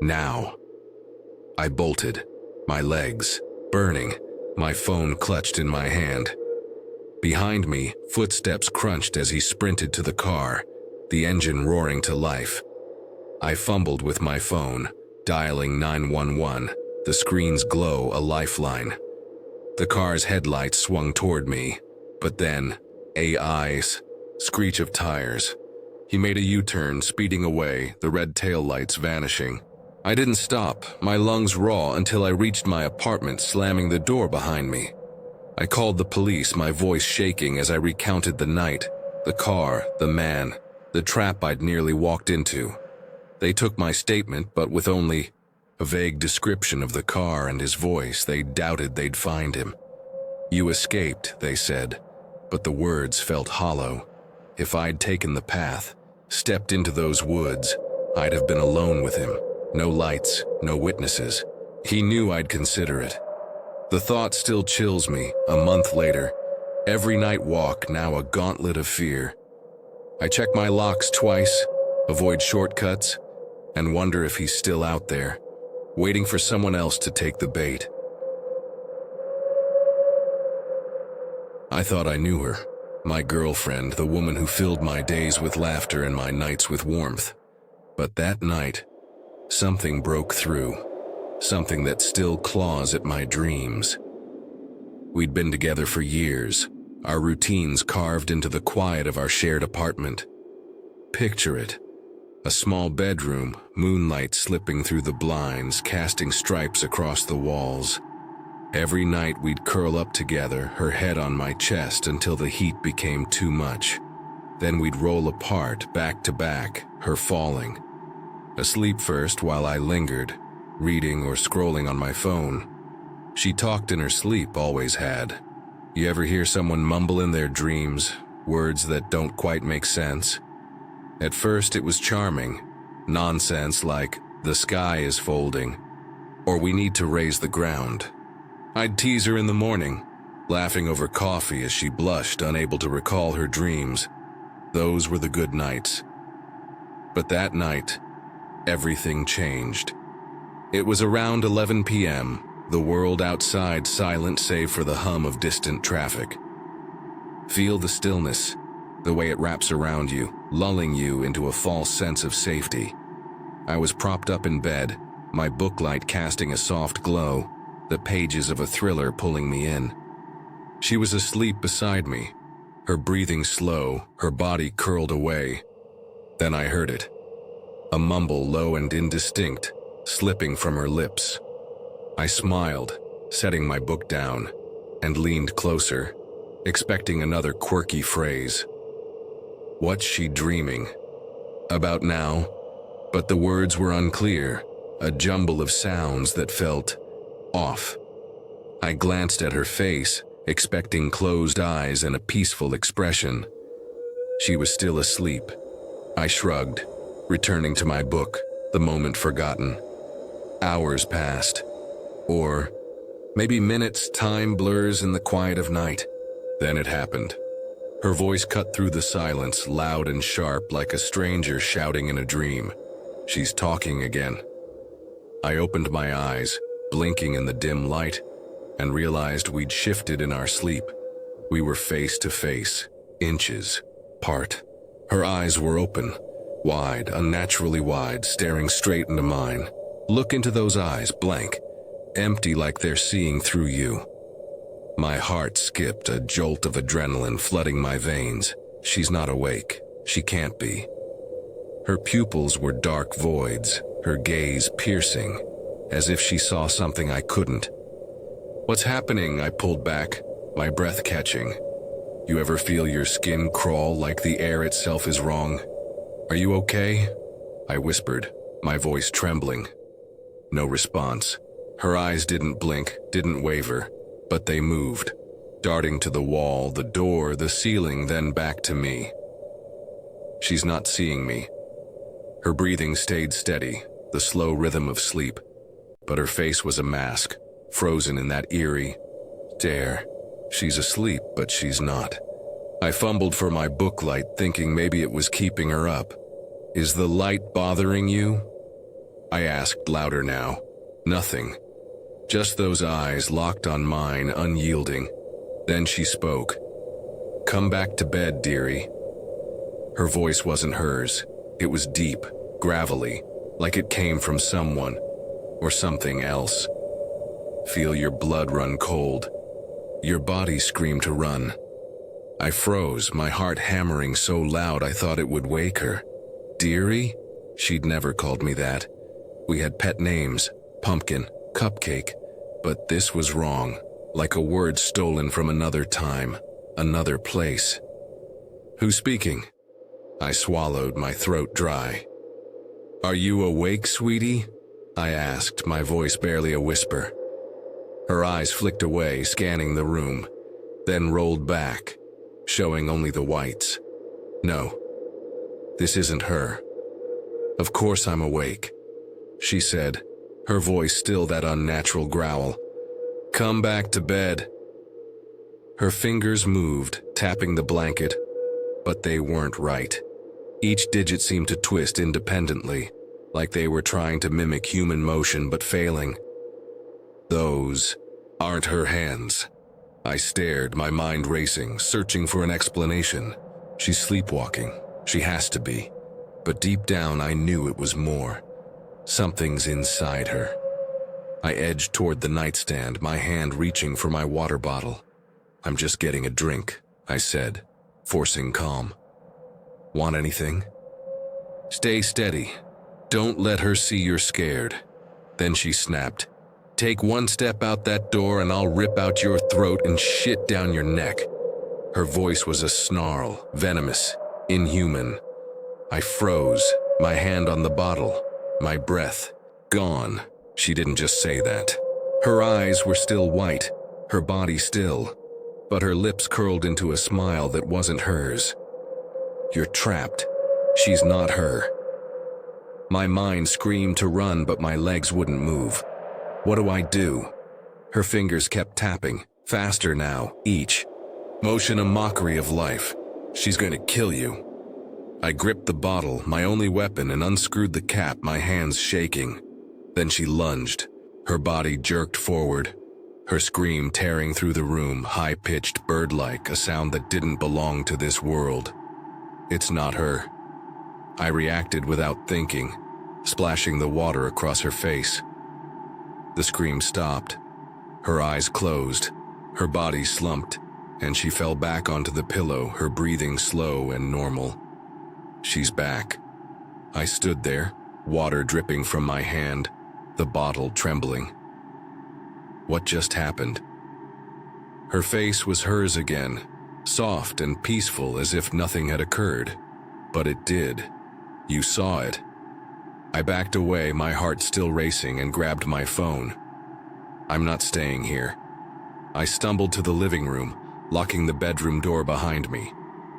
Now. I bolted, my legs burning, my phone clutched in my hand. Behind me, footsteps crunched as he sprinted to the car, the engine roaring to life. I fumbled with my phone, dialing 911, the screen's glow a lifeline. The car's headlights swung toward me, but then, eyes, screech of tires. He made a U-turn, speeding away, the red taillights vanishing. I didn't stop, my lungs raw, until I reached my apartment, slamming the door behind me. I called the police, my voice shaking as I recounted the night, the car, the man, the trap I'd nearly walked into. They took my statement, but with only a vague description of the car and his voice, they doubted they'd find him. "You escaped," they said, but the words felt hollow. If I'd taken the path, stepped into those woods, I'd have been alone with him. No lights, no witnesses. He knew I'd consider it. The thought still chills me, a month later. Every night walk, now a gauntlet of fear. I check my locks twice, avoid shortcuts, and wonder if he's still out there, waiting for someone else to take the bait. I thought I knew her. My girlfriend, the woman who filled my days with laughter and my nights with warmth. But that night, something broke through. Something that still claws at my dreams. We'd been together for years, our routines carved into the quiet of our shared apartment. Picture it. A small bedroom, moonlight slipping through the blinds, casting stripes across the walls. Every night we'd curl up together, her head on my chest until the heat became too much. Then we'd roll apart, back to back, her falling. Asleep first while I lingered, reading or scrolling on my phone. She talked in her sleep, always had. You ever hear someone mumble in their dreams, words that don't quite make sense? At first it was charming, nonsense like, "the sky is folding," or "we need to raise the ground." I'd tease her in the morning, laughing over coffee as she blushed, unable to recall her dreams. Those were the good nights. But that night, everything changed. It was around 11 p.m., the world outside silent save for the hum of distant traffic. Feel the stillness, the way it wraps around you, lulling you into a false sense of safety. I was propped up in bed, my book light casting a soft glow, the pages of a thriller pulling me in. She was asleep beside me, her breathing slow, her body curled away. Then I heard it. A mumble low and indistinct, slipping from her lips. I smiled, setting my book down, and leaned closer, expecting another quirky phrase. What's she dreaming about now? But the words were unclear, a jumble of sounds that felt off. I glanced at her face, expecting closed eyes and a peaceful expression. She was still asleep. I shrugged, returning to my book, the moment forgotten. Hours passed. Or maybe minutes, time blurs in the quiet of night. Then it happened. Her voice cut through the silence, loud and sharp, like a stranger shouting in a dream. She's talking again. I opened my eyes, blinking in the dim light, and realized we'd shifted in our sleep. We were face to face, inches apart. Her eyes were open, wide, unnaturally wide, staring straight into mine. Look into those eyes, blank, empty like they're seeing through you. My heart skipped, a jolt of adrenaline flooding my veins. She's not awake. She can't be. Her pupils were dark voids, her gaze piercing, as if she saw something I couldn't. What's happening? I pulled back, my breath catching. You ever feel your skin crawl like the air itself is wrong? Are you okay? I whispered, my voice trembling. No response. Her eyes didn't blink, didn't waver, but they moved, darting to the wall, the door, the ceiling, then back to me. She's not seeing me. Her breathing stayed steady, the slow rhythm of sleep, but her face was a mask, frozen in that eerie stare. She's asleep, but she's not. I fumbled for my book light, thinking maybe it was keeping her up. Is the light bothering you? I asked louder now. Nothing. Just those eyes locked on mine, unyielding. Then she spoke. Come back to bed, dearie. Her voice wasn't hers. It was deep, gravelly, like it came from someone or something else. Feel your blood run cold. Your body scream to run. I froze, my heart hammering so loud I thought it would wake her. Dearie? She'd never called me that. We had pet names, Pumpkin, Cupcake, but this was wrong, like a word stolen from another time, another place. Who's speaking? I swallowed, my throat dry. Are you awake, sweetie? I asked, my voice barely a whisper. Her eyes flicked away, scanning the room, then rolled back, showing only the whites. No, this isn't her. Of course I'm awake, she said, her voice still that unnatural growl. Come back to bed. Her fingers moved, tapping the blanket, but they weren't right. Each digit seemed to twist independently, like they were trying to mimic human motion but failing. Those aren't her hands. I stared, my mind racing, searching for an explanation. She's sleepwalking. She has to be. But deep down I knew it was more. Something's inside her. I edged toward the nightstand, my hand reaching for my water bottle. I'm just getting a drink, I said, forcing calm. Want anything? Stay steady. Don't let her see you're scared. Then she snapped. Take one step out that door and I'll rip out your throat and shit down your neck. Her voice was a snarl, venomous, inhuman. I froze, my hand on the bottle, my breath gone. She didn't just say that. Her eyes were still white, her body still, but her lips curled into a smile that wasn't hers. You're trapped. She's not her. My mind screamed to run, but my legs wouldn't move. What do I do? Her fingers kept tapping, faster now, each. Motion a mockery of life. She's going to kill you. I gripped the bottle, my only weapon, and unscrewed the cap, my hands shaking. Then she lunged. Her body jerked forward, her scream tearing through the room, high-pitched, bird-like, a sound that didn't belong to this world. It's not her. I reacted without thinking, splashing the water across her face. The scream stopped. Her eyes closed, her body slumped, and she fell back onto the pillow, her breathing slow and normal. She's back. I stood there, water dripping from my hand, the bottle trembling. What just happened? Her face was hers again, soft and peaceful as if nothing had occurred. But it did. You saw it. I backed away, my heart still racing, and grabbed my phone. I'm not staying here. I stumbled to the living room, locking the bedroom door behind me.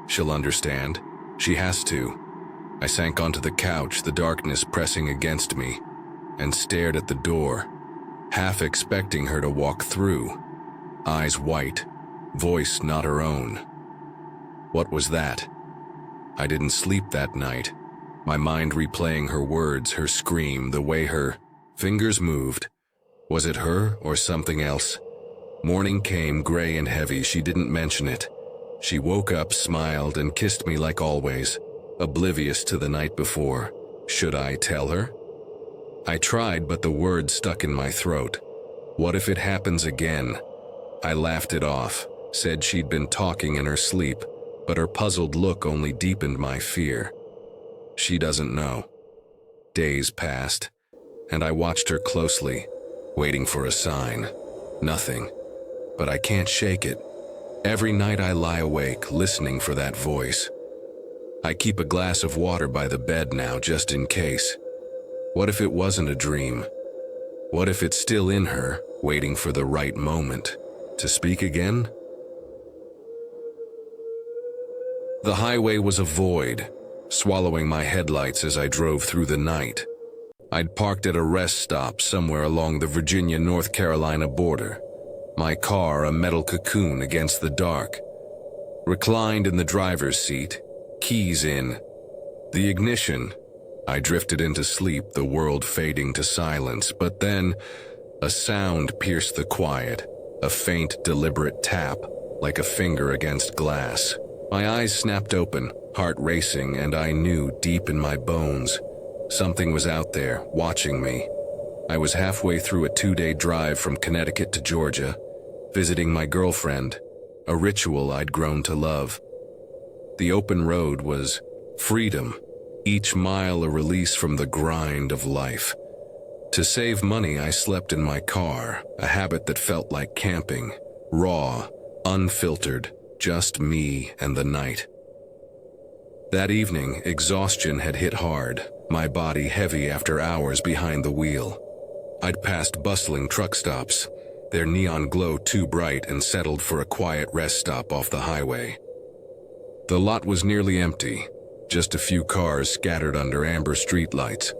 She'll understand. She has to. I sank onto the couch, the darkness pressing against me, and stared at the door, half expecting her to walk through. Eyes white, voice not her own. What was that? I didn't sleep that night, my mind replaying her words, her scream, the way her fingers moved. Was it her or something else? Morning came, gray and heavy. She didn't mention it. She woke up, smiled, and kissed me like always, oblivious to the night before. Should I tell her? I tried, but the words stuck in my throat. What if it happens again? I laughed it off, said she'd been talking in her sleep, but her puzzled look only deepened my fear. She doesn't know. Days passed, and I watched her closely, waiting for a sign. Nothing. But I can't shake it. Every night I lie awake, listening for that voice. I keep a glass of water by the bed now, just in case. What if it wasn't a dream? What if it's still in her, waiting for the right moment to speak again? The highway was a void, swallowing my headlights as I drove through the night. I'd parked at a rest stop somewhere along the Virginia-North Carolina border, my car a metal cocoon against the dark. Reclined in the driver's seat, keys in. The ignition. I drifted into sleep, the world fading to silence, but then a sound pierced the quiet, a faint, deliberate tap, like a finger against glass. My eyes snapped open, heart racing, and I knew deep in my bones something was out there, watching me. I was halfway through a 2-day drive from Connecticut to Georgia, visiting my girlfriend, a ritual I'd grown to love. The open road was freedom, each mile a release from the grind of life. To save money, I slept in my car, a habit that felt like camping, raw, unfiltered, just me and the night. That evening, exhaustion had hit hard, my body heavy after hours behind the wheel. I'd passed bustling truck stops, their neon glow too bright, and settled for a quiet rest stop off the highway. The lot was nearly empty, just a few cars scattered under amber streetlights,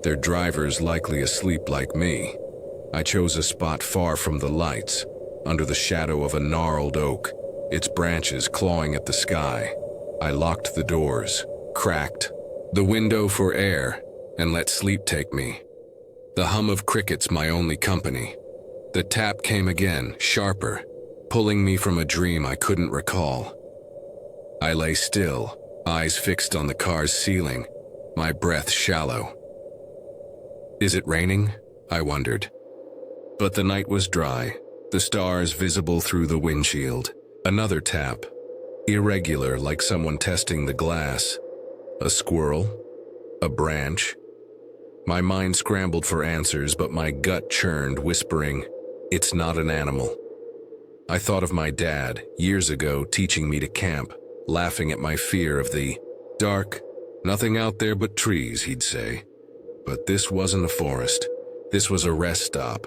their drivers likely asleep like me. I chose a spot far from the lights, under the shadow of a gnarled oak, its branches clawing at the sky. I locked the doors, cracked the window for air, and let sleep take me. The hum of crickets my only company. The tap came again, sharper, pulling me from a dream I couldn't recall. I lay still, eyes fixed on the car's ceiling, my breath shallow. Is it raining? I wondered. But the night was dry, the stars visible through the windshield. Another tap, irregular like someone testing the glass. A squirrel? A branch? My mind scrambled for answers, but my gut churned, whispering, "It's not an animal." I thought of my dad, years ago, teaching me to camp, laughing at my fear of the dark. "Nothing out there but trees," he'd say. But this wasn't a forest. This was a rest stop,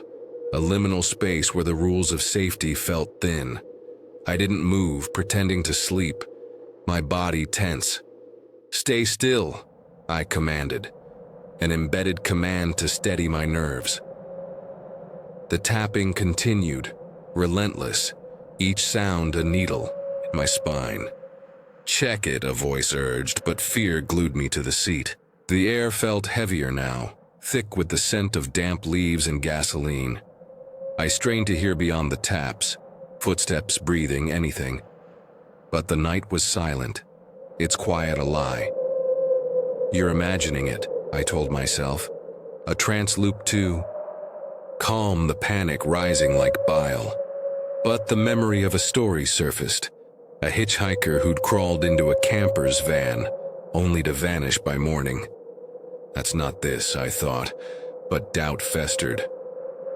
a liminal space where the rules of safety felt thin. I didn't move, pretending to sleep, my body tense. "Stay still," I commanded, an embedded command to steady my nerves. The tapping continued, relentless, each sound a needle in my spine. "Check it," a voice urged, but fear glued me to the seat. The air felt heavier now, thick with the scent of damp leaves and gasoline. I strained to hear beyond the taps, footsteps, breathing, anything. But the night was silent, its quiet a lie. "You're imagining it," I told myself. "A trance loop too." Calm, the panic rising like bile. But the memory of a story surfaced. A hitchhiker who'd crawled into a camper's van, only to vanish by morning. That's not this, I thought, but doubt festered.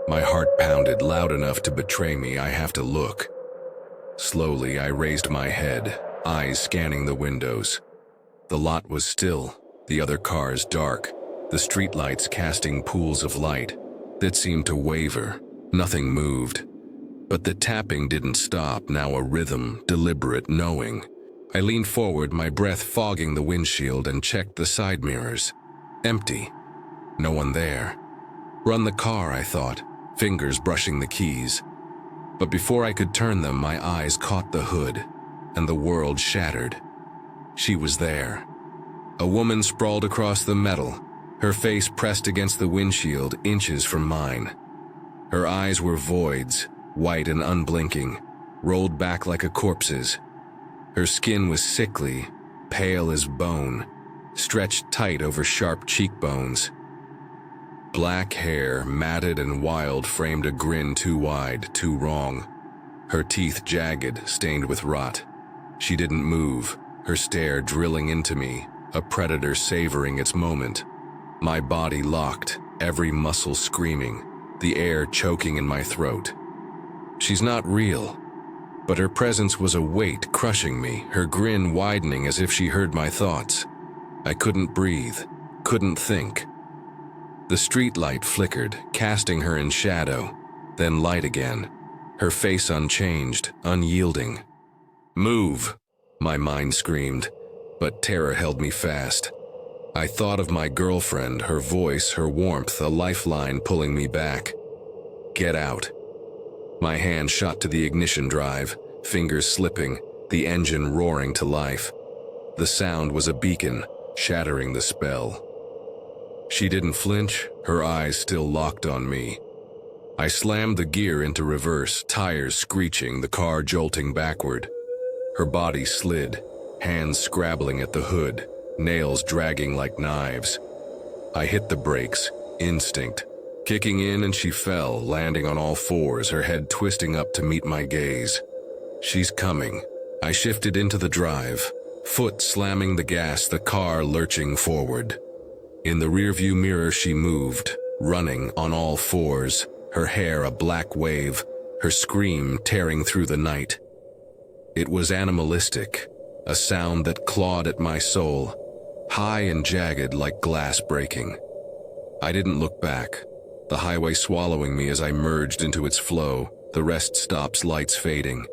My heart pounded loud enough to betray me. I have to look. Slowly, I raised my head, eyes scanning the windows. The lot was still, the other cars dark, the streetlights casting pools of light that seemed to waver. Nothing moved. But the tapping didn't stop, now a rhythm, deliberate, knowing. I leaned forward, my breath fogging the windshield, and checked the side mirrors. Empty. No one there. Run the car, I thought, fingers brushing the keys. But before I could turn them, my eyes caught the hood, and the world shattered. She was there. A woman sprawled across the metal, her face pressed against the windshield, inches from mine. Her eyes were voids, white and unblinking, rolled back like a corpse's. Her skin was sickly, pale as bone, stretched tight over sharp cheekbones. Black hair, matted and wild, framed a grin too wide, too wrong. Her teeth jagged, stained with rot. She didn't move, her stare drilling into me, a predator savoring its moment. My body locked, every muscle screaming, the air choking in my throat. She's not real, but her presence was a weight crushing me, her grin widening as if she heard my thoughts. I couldn't breathe, couldn't think. The streetlight flickered, casting her in shadow, then light again, her face unchanged, unyielding. "Move," my mind screamed, but terror held me fast. I thought of my girlfriend, her voice, her warmth, a lifeline pulling me back. "Get out." My hand shot to the ignition drive, fingers slipping, the engine roaring to life. The sound was a beacon, shattering the spell. She didn't flinch, her eyes still locked on me. I slammed the gear into reverse, tires screeching, the car jolting backward. Her body slid, hands scrabbling at the hood, nails dragging like knives. I hit the brakes, instinct, kicking in, and she fell, landing on all fours, her head twisting up to meet my gaze. She's coming. I shifted into the drive, foot slamming the gas, the car lurching forward. In the rearview mirror she moved, running on all fours, her hair a black wave, her scream tearing through the night. It was animalistic, a sound that clawed at my soul, high and jagged like glass breaking. I didn't look back, the highway swallowing me as I merged into its flow, the rest stops, lights fading.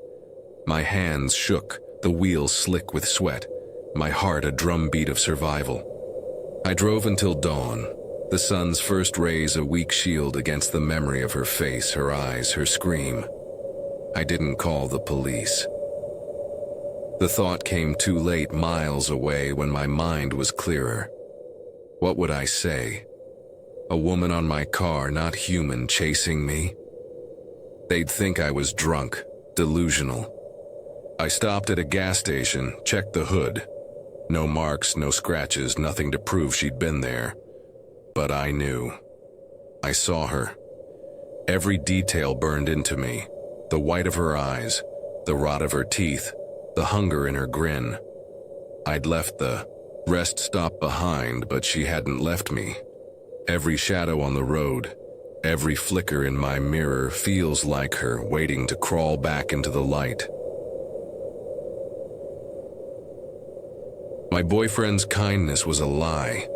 My hands shook, the wheels slick with sweat, my heart a drumbeat of survival. I drove until dawn, the sun's first rays a weak shield against the memory of her face, her eyes, her scream. I didn't call the police. The thought came too late, miles away, when my mind was clearer. What would I say? A woman on my car, not human, chasing me? They'd think I was drunk, delusional. I stopped at a gas station, checked the hood. No marks, no scratches, nothing to prove she'd been there. But I knew. I saw her. Every detail burned into me. The white of her eyes, the rot of her teeth, the hunger in her grin. I'd left the rest stop behind, but she hadn't left me. Every shadow on the road, every flicker in my mirror feels like her, waiting to crawl back into the light. My boyfriend's kindness was a lie,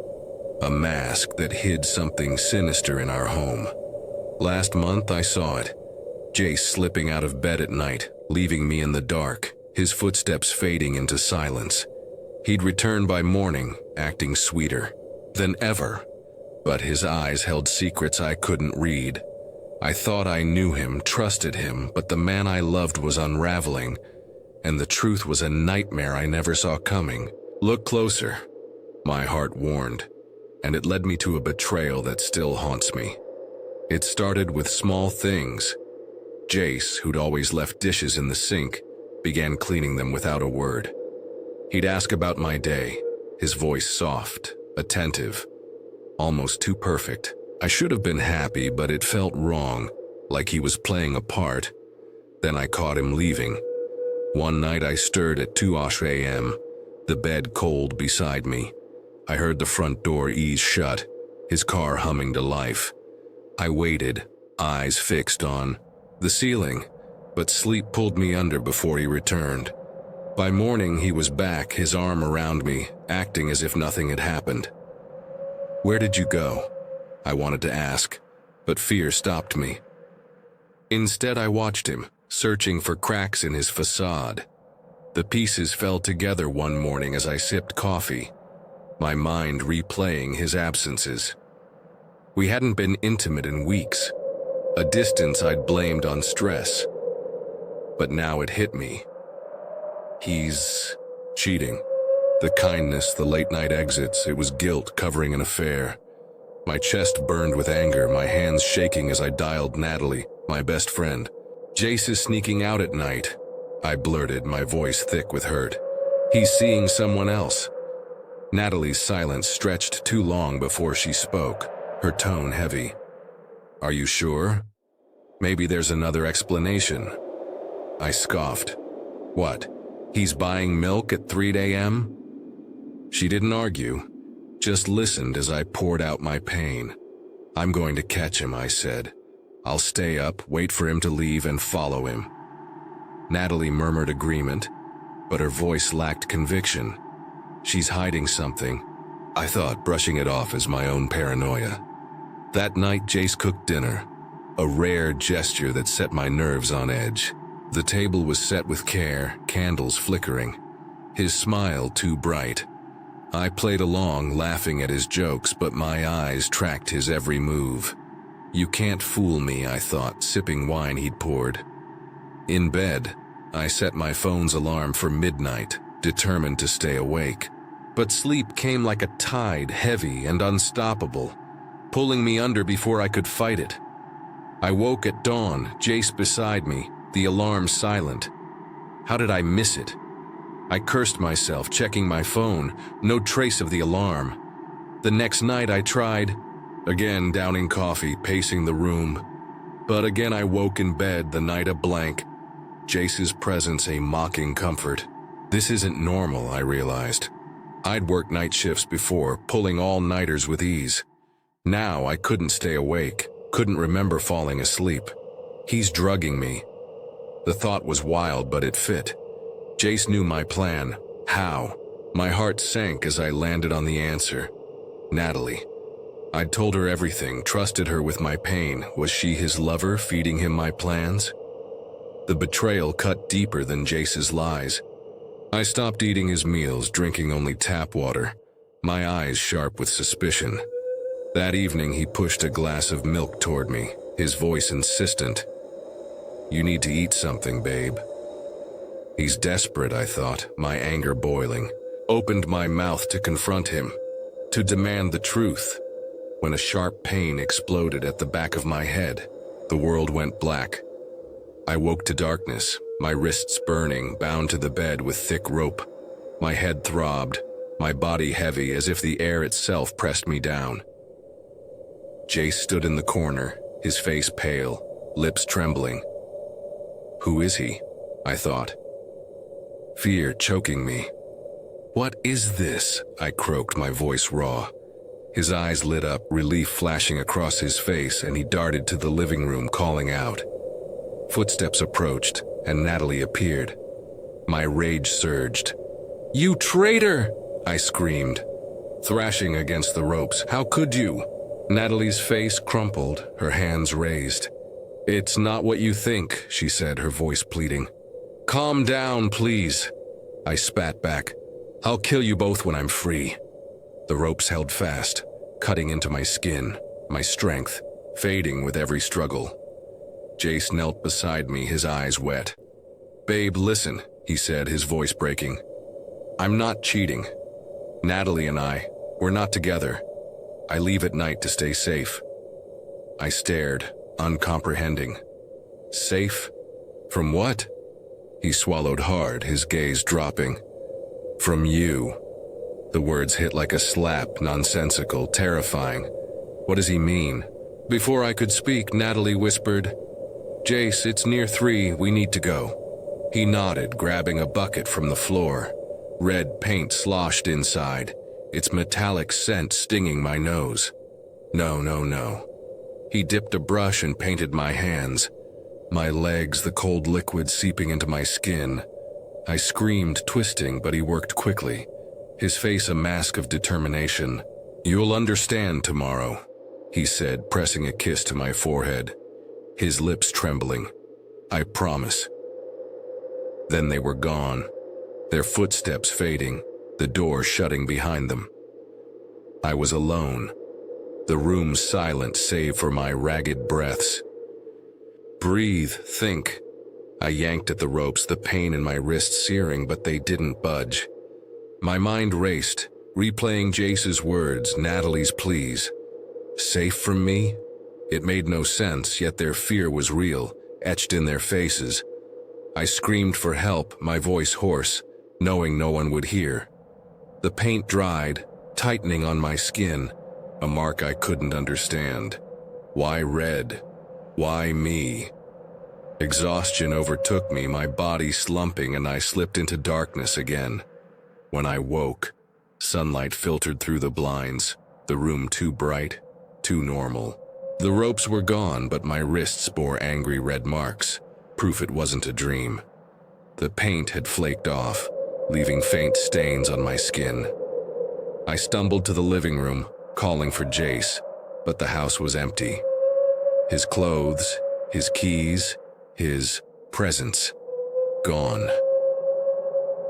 a mask that hid something sinister in our home. Last month I saw it, Jace slipping out of bed at night, leaving me in the dark, his footsteps fading into silence. He'd return by morning, acting sweeter than ever, but his eyes held secrets I couldn't read. I thought I knew him, trusted him, but the man I loved was unraveling, and the truth was a nightmare I never saw coming. Look closer, my heart warned, and it led me to a betrayal that still haunts me. It started with small things. Jace, who'd always left dishes in the sink, began cleaning them without a word. He'd ask about my day, his voice soft, attentive, almost too perfect. I should have been happy, but it felt wrong, like he was playing a part. Then I caught him leaving. One night I stirred at 2 a.m., the bed cold beside me. I heard the front door ease shut, his car humming to life. I waited, eyes fixed on the ceiling, but sleep pulled me under before he returned. By morning he was back, his arm around me, acting as if nothing had happened. "Where did you go?" I wanted to ask, but fear stopped me. Instead I watched him, searching for cracks in his facade. The pieces fell together one morning as I sipped coffee, my mind replaying his absences. We hadn't been intimate in weeks, a distance I'd blamed on stress. But now it hit me. He's cheating. The kindness, the late-night exits, it was guilt covering an affair. My chest burned with anger, my hands shaking as I dialed Natalie, my best friend. "Jace is sneaking out at night," I blurted, my voice thick with hurt. "He's seeing someone else." Natalie's silence stretched too long before she spoke, her tone heavy. "Are you sure? Maybe there's another explanation." I scoffed. "What? He's buying milk at 3 a.m.? She didn't argue, just listened as I poured out my pain. "I'm going to catch him," I said. "I'll stay up, wait for him to leave, and follow him." Natalie murmured agreement, but her voice lacked conviction. "She's hiding something," I thought, brushing it off as my own paranoia. That night Jace cooked dinner, a rare gesture that set my nerves on edge. The table was set with care, candles flickering, his smile too bright. I played along, laughing at his jokes, but my eyes tracked his every move. "You can't fool me," I thought, sipping wine he'd poured. In bed, I set my phone's alarm for midnight, determined to stay awake. But sleep came like a tide, heavy and unstoppable, pulling me under before I could fight it. I woke at dawn, Jace beside me, the alarm silent. How did I miss it? I cursed myself, checking my phone, no trace of the alarm. The next night I tried, again downing coffee, pacing the room. But again I woke in bed, the night a blank. Jace's presence a mocking comfort. This isn't normal, I realized. I'd worked night shifts before, pulling all-nighters with ease. Now I couldn't stay awake, couldn't remember falling asleep. He's drugging me. The thought was wild, but it fit. Jace knew my plan. How? My heart sank as I landed on the answer. Natalie. I'd told her everything, trusted her with my pain. Was she his lover, feeding him my plans? The betrayal cut deeper than Jace's lies. I stopped eating his meals, drinking only tap water, my eyes sharp with suspicion. That evening he pushed a glass of milk toward me, his voice insistent. "You need to eat something, babe." He's desperate, I thought, my anger boiling. Opened my mouth to confront him, to demand the truth. When a sharp pain exploded at the back of my head, the world went black. I woke to darkness, my wrists burning, bound to the bed with thick rope. My head throbbed, my body heavy as if the air itself pressed me down. Jace stood in the corner, his face pale, lips trembling. Who is he? I thought. Fear choking me. "What is this?" I croaked, my voice raw. His eyes lit up, relief flashing across his face, and he darted to the living room, calling out. Footsteps approached, and Natalie appeared. My rage surged. "You traitor!" I screamed, thrashing against the ropes. "How could you?" Natalie's face crumpled, her hands raised. "It's not what you think," she said, her voice pleading. "Calm down, please." I spat back. "I'll kill you both when I'm free." The ropes held fast, cutting into my skin, my strength, fading with every struggle. Jace knelt beside me, his eyes wet. "Babe, listen," he said, his voice breaking. "I'm not cheating. Natalie and we're not together. I leave at night to stay safe." I stared, uncomprehending. Safe? From what? He swallowed hard, his gaze dropping. "From you." The words hit like a slap, nonsensical, terrifying. What does he mean? Before I could speak, Natalie whispered, "Jace, it's near 3, we need to go." He nodded, grabbing a bucket from the floor. Red paint sloshed inside, its metallic scent stinging my nose. No. He dipped a brush and painted my hands, my legs, the cold liquid seeping into my skin. I screamed, twisting, but he worked quickly, his face a mask of determination. "You'll understand tomorrow," he said, pressing a kiss to my forehead, his lips trembling. "I promise." Then they were gone, their footsteps fading, the door shutting behind them. I was alone, the room silent save for my ragged breaths. "Breathe, think." I yanked at the ropes, the pain in my wrists searing, but they didn't budge. My mind raced, replaying Jace's words, Natalie's pleas. Safe from me? It made no sense, yet their fear was real, etched in their faces. I screamed for help, my voice hoarse, knowing no one would hear. The paint dried, tightening on my skin, a mark I couldn't understand. Why red? Why me? Exhaustion overtook me, my body slumping, and I slipped into darkness again. When I woke, sunlight filtered through the blinds, the room too bright, too normal. The ropes were gone, but my wrists bore angry red marks, proof it wasn't a dream. The paint had flaked off, leaving faint stains on my skin. I stumbled to the living room, calling for Jace, but the house was empty. His clothes, his keys, his presence, gone.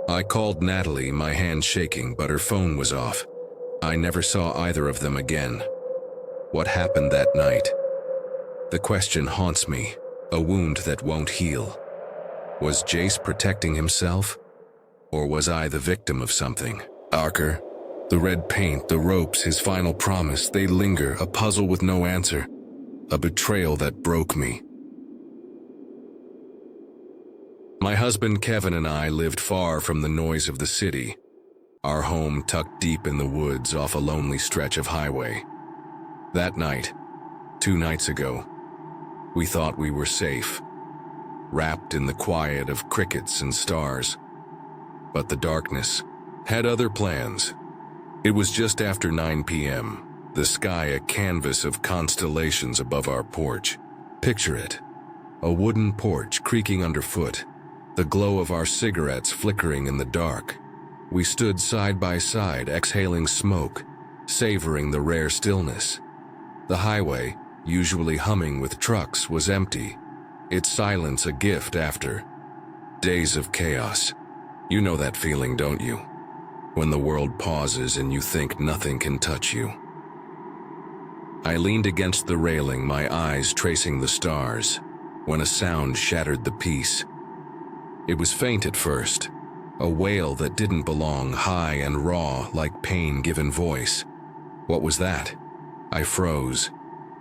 I called Natalie, my hand shaking, but her phone was off. I never saw either of them again. What happened that night? The question haunts me, a wound that won't heal. Was Jace protecting himself? Or was I the victim of something? Darker. The red paint, the ropes, his final promise, they linger, a puzzle with no answer. A betrayal that broke me. My husband Kevin and I lived far from the noise of the city, our home tucked deep in the woods off a lonely stretch of highway. That night, 2 nights ago, we thought we were safe. wrapped in the quiet of crickets and stars. But the darkness had other plans. It was just after 9 p.m., the sky a canvas of constellations above our porch. Picture it, a wooden porch creaking underfoot, the glow of our cigarettes flickering in the dark. We stood side by side, exhaling smoke, savoring the rare stillness. The highway, usually humming with trucks, was empty, its silence a gift after days of chaos. You know that feeling, don't you? When the world pauses and you think nothing can touch you. I leaned against the railing, my eyes tracing the stars, when a sound shattered the peace. It was faint at first, a wail that didn't belong, high and raw like pain given voice. What was that? I froze,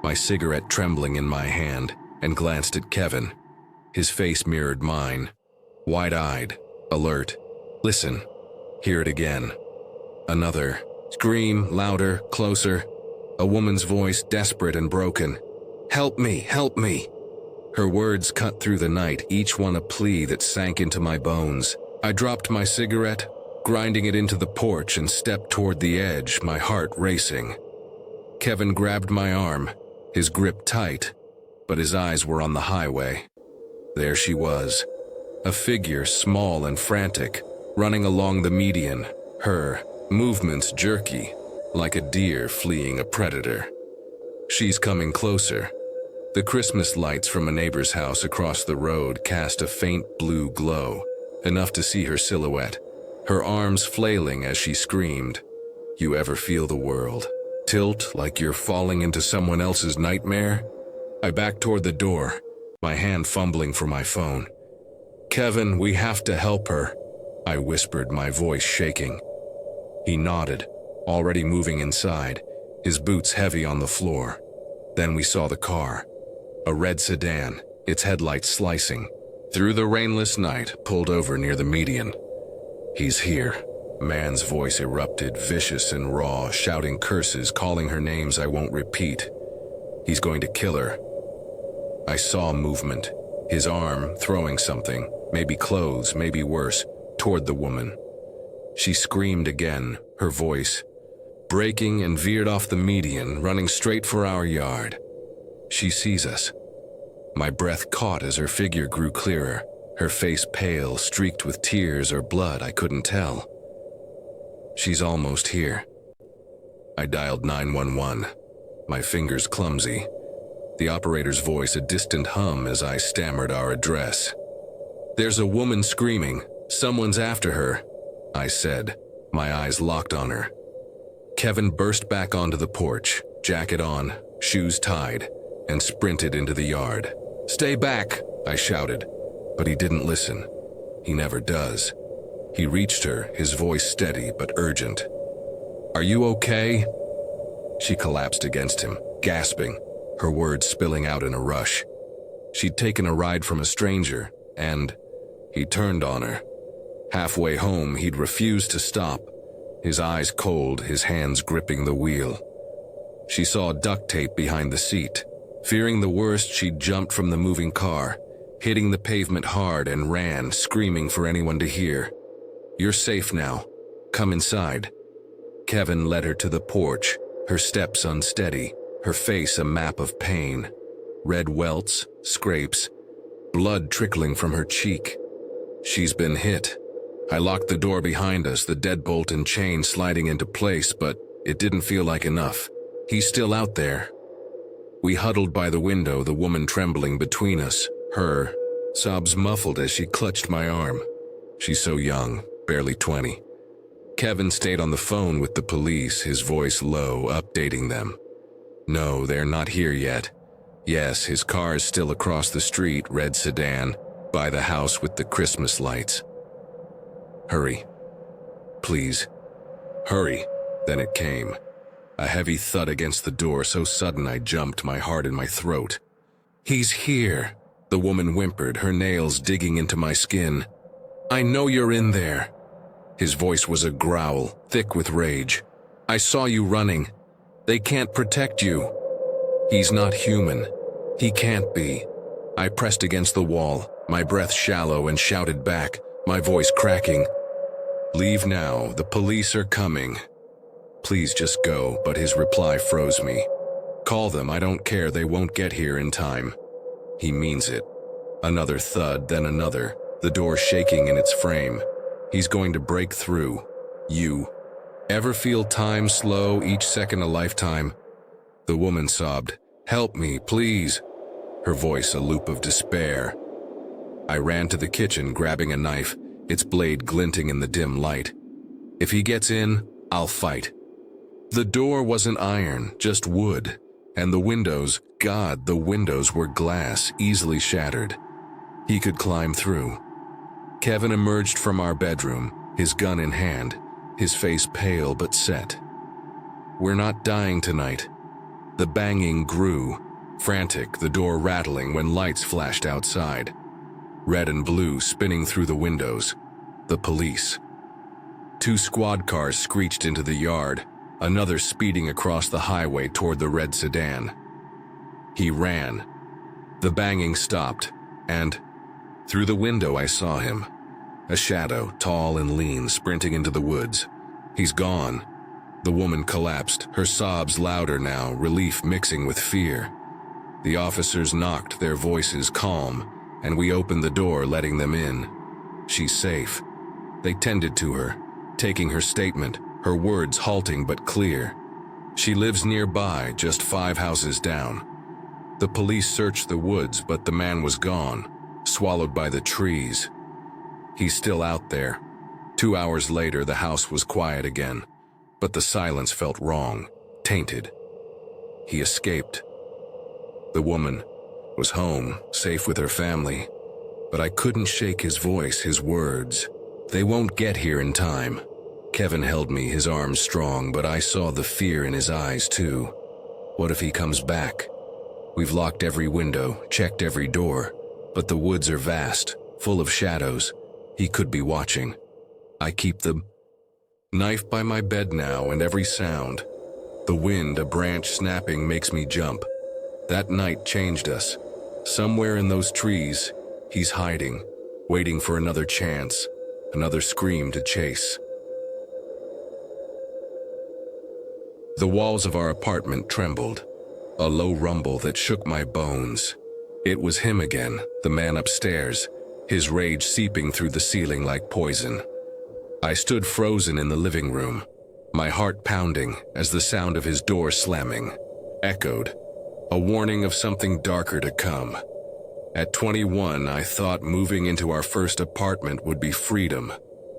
my cigarette trembling in my hand, and glanced at Kevin. His face mirrored mine, wide-eyed, alert. Listen, hear it again. Another scream, louder, closer. A woman's voice, desperate and broken. Help me, help me. Her words cut through the night, each one a plea that sank into my bones. I dropped my cigarette, grinding it into the porch, and stepped toward the edge, my heart racing. Kevin grabbed my arm, his grip tight, but his eyes were on the highway. There she was, a figure small and frantic, running along the median, her movements jerky, like a deer fleeing a predator. She's coming closer. The Christmas lights from a neighbor's house across the road cast a faint blue glow, enough to see her silhouette, her arms flailing as she screamed. You ever feel the world tilt like you're falling into someone else's nightmare? I backed toward the door, my hand fumbling for my phone. Kevin, we have to help her, I whispered, my voice shaking. He nodded, already moving inside, his boots heavy on the floor. Then we saw the car, a red sedan, its headlights slicing. Through the rainless night, pulled over near the median. He's here. Man's voice erupted, vicious and raw, shouting curses, calling her names I won't repeat. He's going to kill her. I saw movement, his arm throwing something, maybe clothes, maybe worse, toward the woman. She screamed again, her voice breaking, and veered off the median, running straight for our yard. She sees us. My breath caught as her figure grew clearer, her face pale, streaked with tears or blood, I couldn't tell. She's almost here. I dialed 911, my fingers clumsy. The operator's voice a distant hum as I stammered our address. There's a woman screaming. Someone's after her, I said, my eyes locked on her. Kevin burst back onto the porch, jacket on, shoes tied, and sprinted into the yard. Stay back, I shouted, but he didn't listen. He never does. He reached her, his voice steady but urgent. Are you okay? She collapsed against him, gasping, her words spilling out in a rush. She'd taken a ride from a stranger, and he turned on her. Halfway home, he'd refused to stop, his eyes cold, his hands gripping the wheel. She saw duct tape behind the seat. Fearing the worst, she jumped from the moving car, hitting the pavement hard, and ran, screaming for anyone to hear. You're safe now. Come inside. Kevin led her to the porch, her steps unsteady, her face a map of pain. Red welts, scrapes, blood trickling from her cheek. She's been hit. I locked the door behind us, the deadbolt and chain sliding into place, but it didn't feel like enough. He's still out there. We huddled by the window, the woman trembling between us, her sobs muffled as she clutched my arm. She's so young, barely 20. Kevin stayed on the phone with the police, his voice low, updating them. No, they're not here yet. Yes, his car's still across the street, red sedan, by the house with the Christmas lights. Hurry. Please. Hurry. Then it came. A heavy thud against the door, so sudden I jumped, my heart in my throat. He's here, the woman whimpered, her nails digging into my skin. I know you're in there. His voice was a growl, thick with rage. I saw you running. They can't protect you. He's not human. He can't be. I pressed against the wall, my breath shallow, and shouted back, my voice cracking, "Leave now, the police are coming." "Please just go," but his reply froze me. "Call them, I don't care, they won't get here in time." He means it. Another thud, then another, the door shaking in its frame. He's going to break through. You ever feel time slow, each second a lifetime? The woman sobbed, "Help me, please." Her voice a loop of despair. I ran to the kitchen, grabbing a knife, its blade glinting in the dim light. If he gets in, I'll fight. The door wasn't iron, just wood. And the windows, God, the windows were glass, easily shattered. He could climb through. Kevin emerged from our bedroom, his gun in hand, his face pale but set. "We're not dying tonight." The banging grew, frantic, the door rattling when lights flashed outside. Red and blue spinning through the windows. The police. 2 squad cars screeched into the yard, another speeding across the highway toward the red sedan. He ran. The banging stopped, and through the window I saw him. A shadow, tall and lean, sprinting into the woods. He's gone. The woman collapsed, her sobs louder now, relief mixing with fear. The officers knocked, their voices calm, and we opened the door, letting them in. She's safe. They tended to her, taking her statement, her words halting but clear. She lives nearby, just 5 houses down. The police searched the woods, but the man was gone, swallowed by the trees. He's still out there. 2 hours later, the house was quiet again, but the silence felt wrong, tainted. He escaped. The woman was home, safe with her family, but I couldn't shake his voice, his words. "They won't get here in time." Kevin held me, his arms strong, but I saw the fear in his eyes too. What if he comes back? We've locked every window, checked every door, but the woods are vast, full of shadows. He could be watching. I keep the knife by my bed now, and every sound. The wind, a branch snapping, makes me jump. That night changed us. Somewhere in those trees, he's hiding, waiting for another chance, another scream to chase. The walls of our apartment trembled, a low rumble that shook my bones. It was him again, the man upstairs, his rage seeping through the ceiling like poison. I stood frozen in the living room, my heart pounding as the sound of his door slamming echoed, a warning of something darker to come. At 21, I thought moving into our first apartment would be freedom,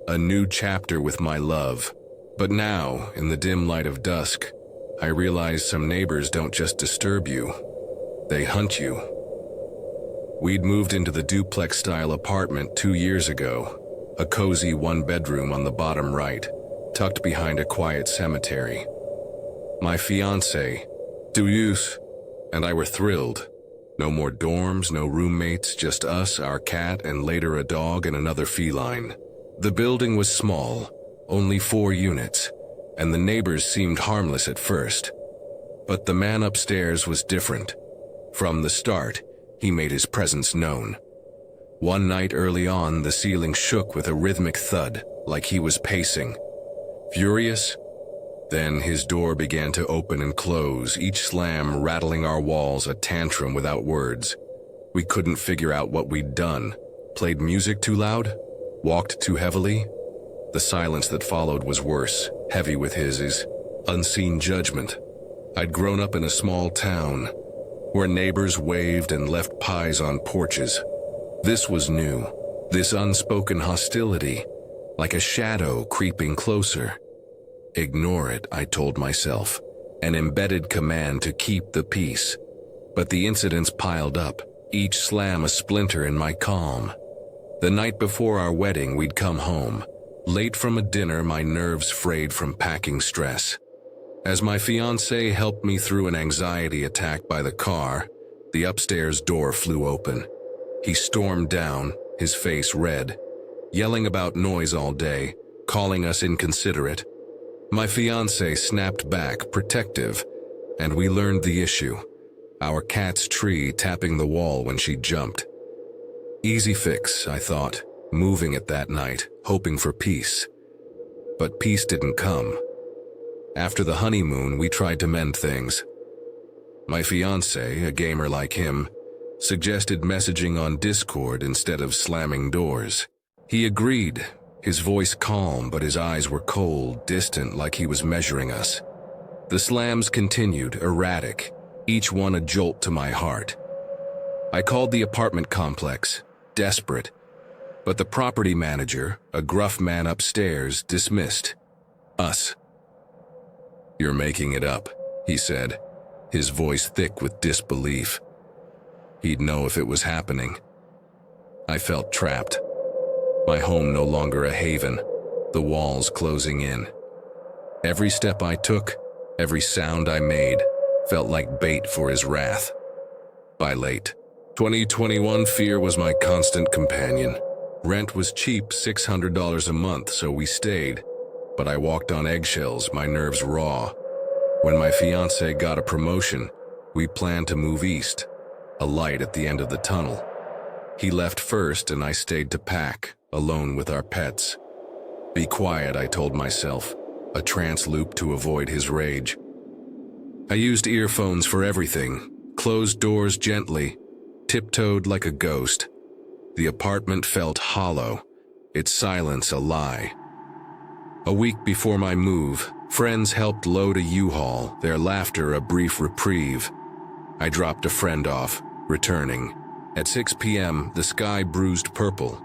a new chapter with my love. But now, in the dim light of dusk, I realize some neighbors don't just disturb you, they hunt you. We'd moved into the duplex-style apartment 2 years ago, a cozy 1-bedroom on the bottom right, tucked behind a quiet cemetery. My fiancé, Duyus, and I were thrilled. No more dorms, no roommates, just us, our cat, and later a dog and another feline. The building was small, only 4 units, and the neighbors seemed harmless at first. But the man upstairs was different. From the start, he made his presence known. One night early on, the ceiling shook with a rhythmic thud, like he was pacing. Furious? Then his door began to open and close, each slam rattling our walls, a tantrum without words. We couldn't figure out what we'd done. Played music too loud? Walked too heavily? The silence that followed was worse, heavy with his unseen judgment. I'd grown up in a small town, where neighbors waved and left pies on porches. This was new, this unspoken hostility, like a shadow creeping closer. Ignore it, I told myself, an embedded command to keep the peace. But the incidents piled up, each slam a splinter in my calm. The night before our wedding, we'd come home, late from a dinner, my nerves frayed from packing stress. As my fiancé helped me through an anxiety attack by the car, the upstairs door flew open. He stormed down, his face red, yelling about noise all day, calling us inconsiderate. My fiancé snapped back, protective, and we learned the issue. Our cat's tree tapping the wall when she jumped. Easy fix, I thought, moving it that night, hoping for peace. But peace didn't come. After the honeymoon, we tried to mend things. My fiancé, a gamer like him, suggested messaging on Discord instead of slamming doors. He agreed, his voice calm, but his eyes were cold, distant, like he was measuring us. The slams continued, erratic, each one a jolt to my heart. I called the apartment complex, desperate, but the property manager, a gruff man upstairs, dismissed us. "You're making it up," he said, his voice thick with disbelief. He'd know if it was happening. I felt trapped. My home no longer a haven, the walls closing in. Every step I took, every sound I made, felt like bait for his wrath. By late 2021, fear was my constant companion. Rent was cheap, $600 a month, so we stayed. But I walked on eggshells, my nerves raw. When my fiancé got a promotion, we planned to move east, a light at the end of the tunnel. He left first and I stayed to pack, alone with our pets. Be quiet, I told myself, a trance loop to avoid his rage. I used earphones for everything, closed doors gently, tiptoed like a ghost. The apartment felt hollow, its silence a lie. A week before my move, friends helped load a U-Haul, their laughter a brief reprieve. I dropped a friend off, returning. At 6 p.m., the sky bruised purple.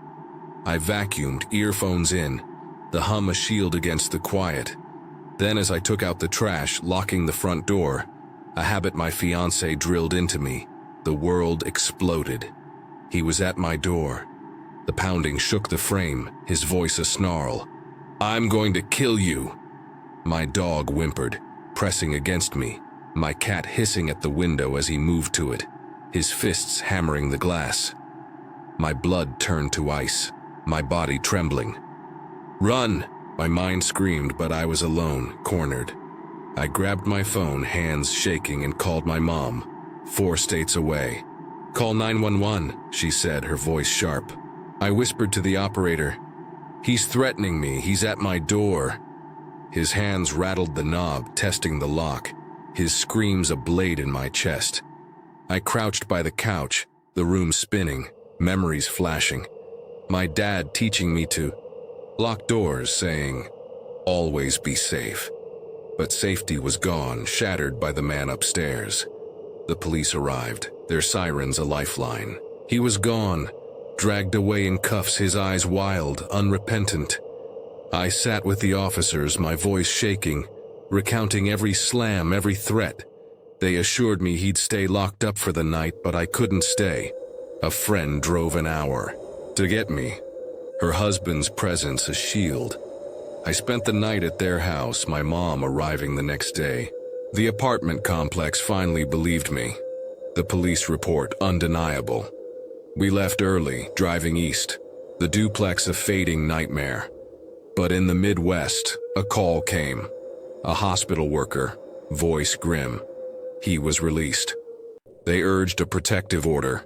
I vacuumed, earphones in, the hum a shield against the quiet. Then as I took out the trash, locking the front door, a habit my fiancé drilled into me, the world exploded. He was at my door. The pounding shook the frame, his voice a snarl. "I'm going to kill you." My dog whimpered, pressing against me, my cat hissing at the window as he moved to it, his fists hammering the glass. My blood turned to ice, my body trembling. "Run!" My mind screamed, but I was alone, cornered. I grabbed my phone, hands shaking, and called my mom, 4 states away. "Call 911, she said, her voice sharp. I whispered to the operator, "He's threatening me, he's at my door." His hands rattled the knob, testing the lock, his screams a blade in my chest. I crouched by the couch, the room spinning, memories flashing. My dad teaching me to lock doors, saying, "Always be safe." But safety was gone, shattered by the man upstairs. The police arrived, their sirens a lifeline. He was gone, dragged away in cuffs, his eyes wild, unrepentant. I sat with the officers, my voice shaking, recounting every slam, every threat. They assured me he'd stay locked up for the night, but I couldn't stay. A friend drove an hour to get me, her husband's presence a shield. I spent the night at their house, my mom arriving the next day. The apartment complex finally believed me. The police report undeniable. We left early, driving east, the duplex a fading nightmare. But in the Midwest, a call came. A hospital worker, voice grim. He was released. They urged a protective order.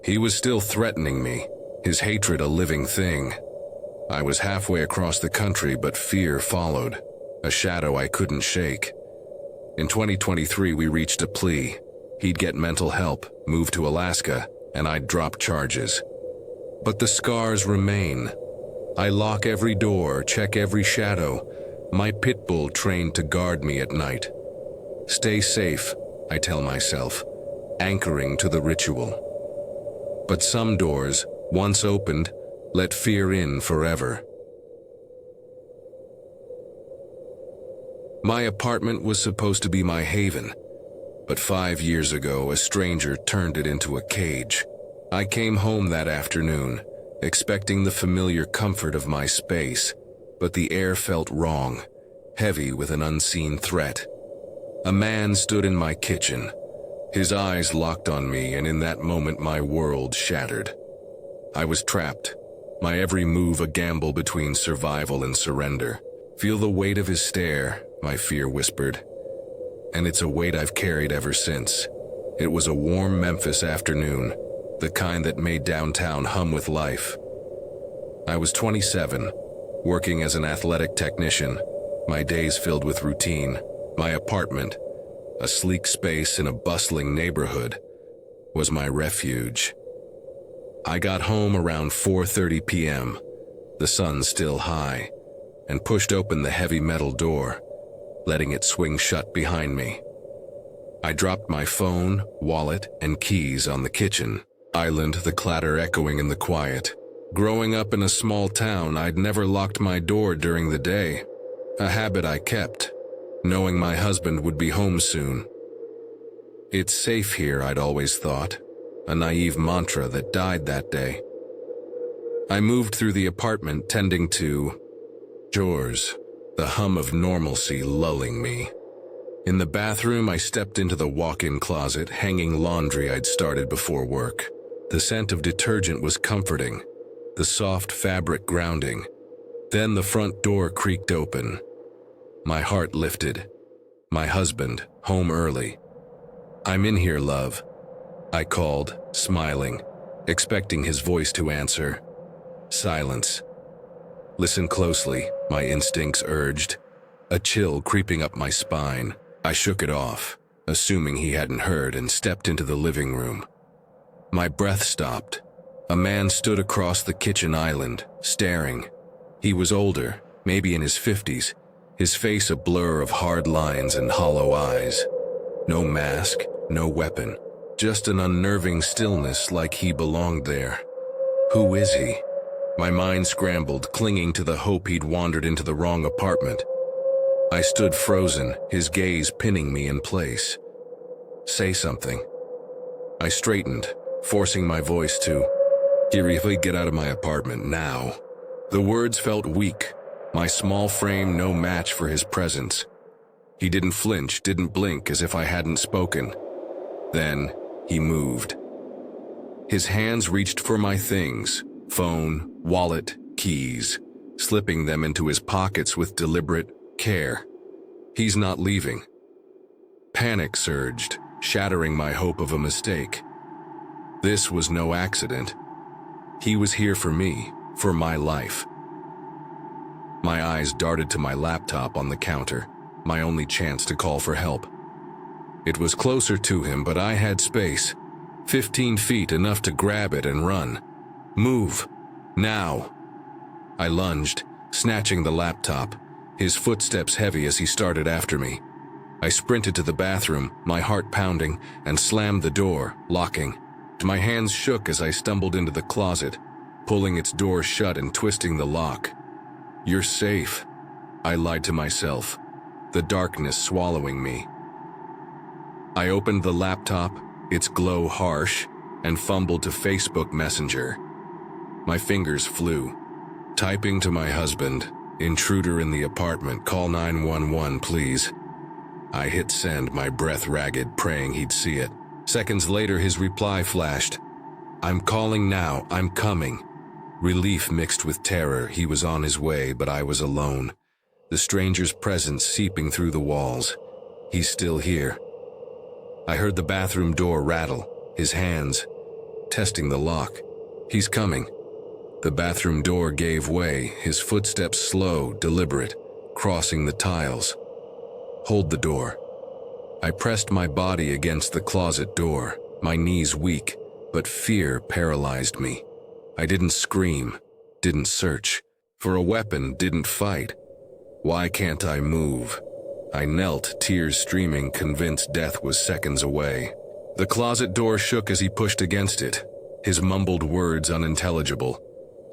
He was still threatening me, his hatred a living thing. I was halfway across the country, but fear followed, a shadow I couldn't shake. In 2023, we reached a plea. He'd get mental help, move to Alaska, and I'd drop charges. But the scars remain. I lock every door, check every shadow, my pit bull trained to guard me at night. Stay safe, I tell myself, anchoring to the ritual. But some doors, once opened, let fear in forever. My apartment was supposed to be my haven, but 5 years ago a stranger turned it into a cage. I came home that afternoon, expecting the familiar comfort of my space, but the air felt wrong, heavy with an unseen threat. A man stood in my kitchen, his eyes locked on me, and in that moment my world shattered. I was trapped, my every move a gamble between survival and surrender. Feel the weight of his stare, my fear whispered. And it's a weight I've carried ever since. It was a warm Memphis afternoon. the kind that made downtown hum with life. I was 27, working as an athletic technician, my days filled with routine. My apartment, a sleek space in a bustling neighborhood, was my refuge. I got home around 4:30 p.m., the sun still high, and pushed open the heavy metal door, letting it swing shut behind me. I dropped my phone, wallet, and keys on the kitchen island, the clatter echoing in the quiet. Growing up in a small town, I'd never locked my door during the day, a habit I kept, knowing my husband would be home soon. It's safe here, I'd always thought, a naive mantra that died that day. I moved through the apartment tending to chores, the hum of normalcy lulling me. In the bathroom, I stepped into the walk-in closet, hanging laundry I'd started before work. The scent of detergent was comforting, the soft fabric grounding. Then the front door creaked open. My heart lifted. My husband, home early. "I'm in here, love," I called, smiling, expecting his voice to answer. Silence. "Listen closely," my instincts urged, a chill creeping up my spine. I shook it off, assuming he hadn't heard, and stepped into the living room. My breath stopped. A man stood across the kitchen island, staring. He was older, maybe in his 50s, his face a blur of hard lines and hollow eyes. No mask, no weapon, just an unnerving stillness, like he belonged there. Who is he? My mind scrambled, clinging to the hope he'd wandered into the wrong apartment. I stood frozen, his gaze pinning me in place. "Say something." I straightened, forcing my voice to, "Seriously, get out of my apartment now." The words felt weak, my small frame no match for his presence. He didn't flinch, didn't blink, as if I hadn't spoken. Then, he moved. His hands reached for my things, phone, wallet, keys, slipping them into his pockets with deliberate care. He's not leaving. Panic surged, shattering my hope of a mistake. This was no accident. He was here for me, for my life. My eyes darted to my laptop on the counter, my only chance to call for help. It was closer to him, but I had space. 15 feet, enough to grab it and run. "Move. Now." I lunged, snatching the laptop, his footsteps heavy as he started after me. I sprinted to the bathroom, my heart pounding, and slammed the door, locking. My hands shook as I stumbled into the closet, pulling its door shut and twisting the lock. "You're safe," I lied to myself, the darkness swallowing me. I opened the laptop, its glow harsh, and fumbled to Facebook Messenger. My fingers flew, typing to my husband, "Intruder in the apartment, call 911, please." I hit send, my breath ragged, praying he'd see it. Seconds later, his reply flashed, "I'm calling now, I'm coming." Relief mixed with terror. He was on his way, but I was alone. The stranger's presence seeping through the walls. He's still here. I heard the bathroom door rattle, his hands testing the lock. He's coming. The bathroom door gave way, his footsteps slow, deliberate, crossing the tiles. "Hold the door." I pressed my body against the closet door, my knees weak, but fear paralyzed me. I didn't scream, didn't search for a weapon, didn't fight. Why can't I move? I knelt, tears streaming, convinced death was seconds away. The closet door shook as he pushed against it, his mumbled words unintelligible,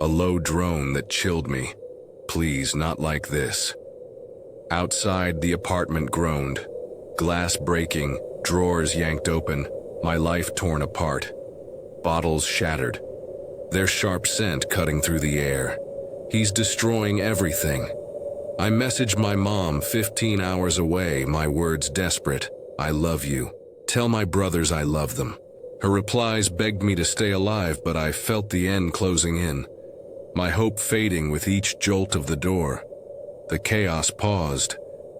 a low drone that chilled me. "Please, not like this." Outside, the apartment groaned, glass breaking, drawers yanked open, my life torn apart. Bottles shattered, their sharp scent cutting through the air. He's destroying everything. I messaged my mom 15 hours away, my words desperate. "I love you. Tell my brothers I love them." Her replies begged me to stay alive, but I felt the end closing in, my hope fading with each jolt of the door. The chaos paused,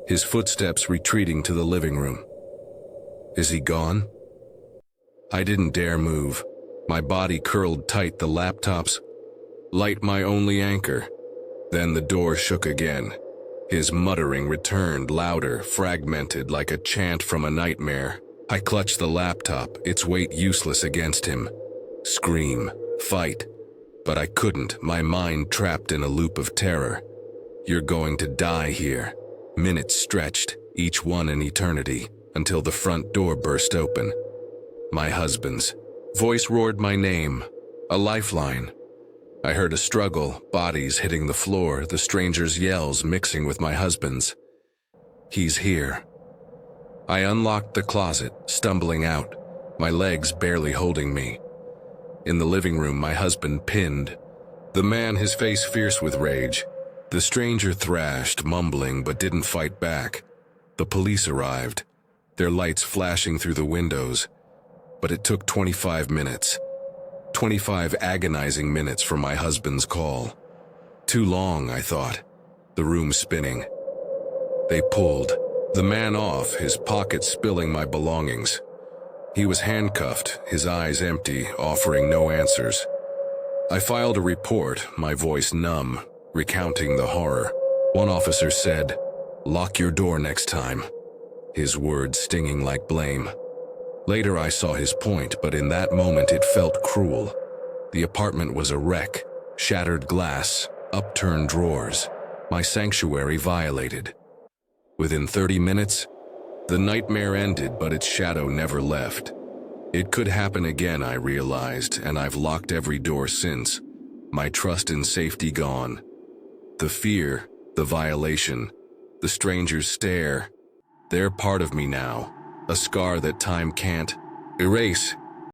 his footsteps retreating to the living room. Is he gone? I didn't dare move. My body curled tight, the laptop's light my only anchor. Then the door shook again. His muttering returned, louder, fragmented like a chant from a nightmare. I clutched the laptop, its weight useless against him. Scream, fight. But I couldn't, my mind trapped in a loop of terror. You're going to die here. Minutes stretched, each one an eternity, until the front door burst open. My husband's voice roared my name, a lifeline. I heard a struggle, bodies hitting the floor, the stranger's yells mixing with my husband's. He's here. I unlocked the closet, stumbling out, my legs barely holding me. In the living room, my husband pinned. The man, his face fierce with rage. The stranger thrashed, mumbling, but didn't fight back. The police arrived, their lights flashing through the windows. But it took 25 minutes. 25 agonizing minutes for my husband's call. Too long, I thought, the room spinning. They pulled the man off, his pockets spilling my belongings. He was handcuffed, his eyes empty, offering no answers. I filed a report, my voice numb, recounting the horror. One officer said, "Lock your door next time," his words stinging like blame. Later I saw his point, but in that moment it felt cruel. The apartment was a wreck, shattered glass, upturned drawers, my sanctuary violated. Within 30 minutes, the nightmare ended, but its shadow never left. It could happen again, I realized, and I've locked every door since. My trust in safety gone. The fear, the violation, the stranger's stare, they're part of me now, a scar that time can't erase.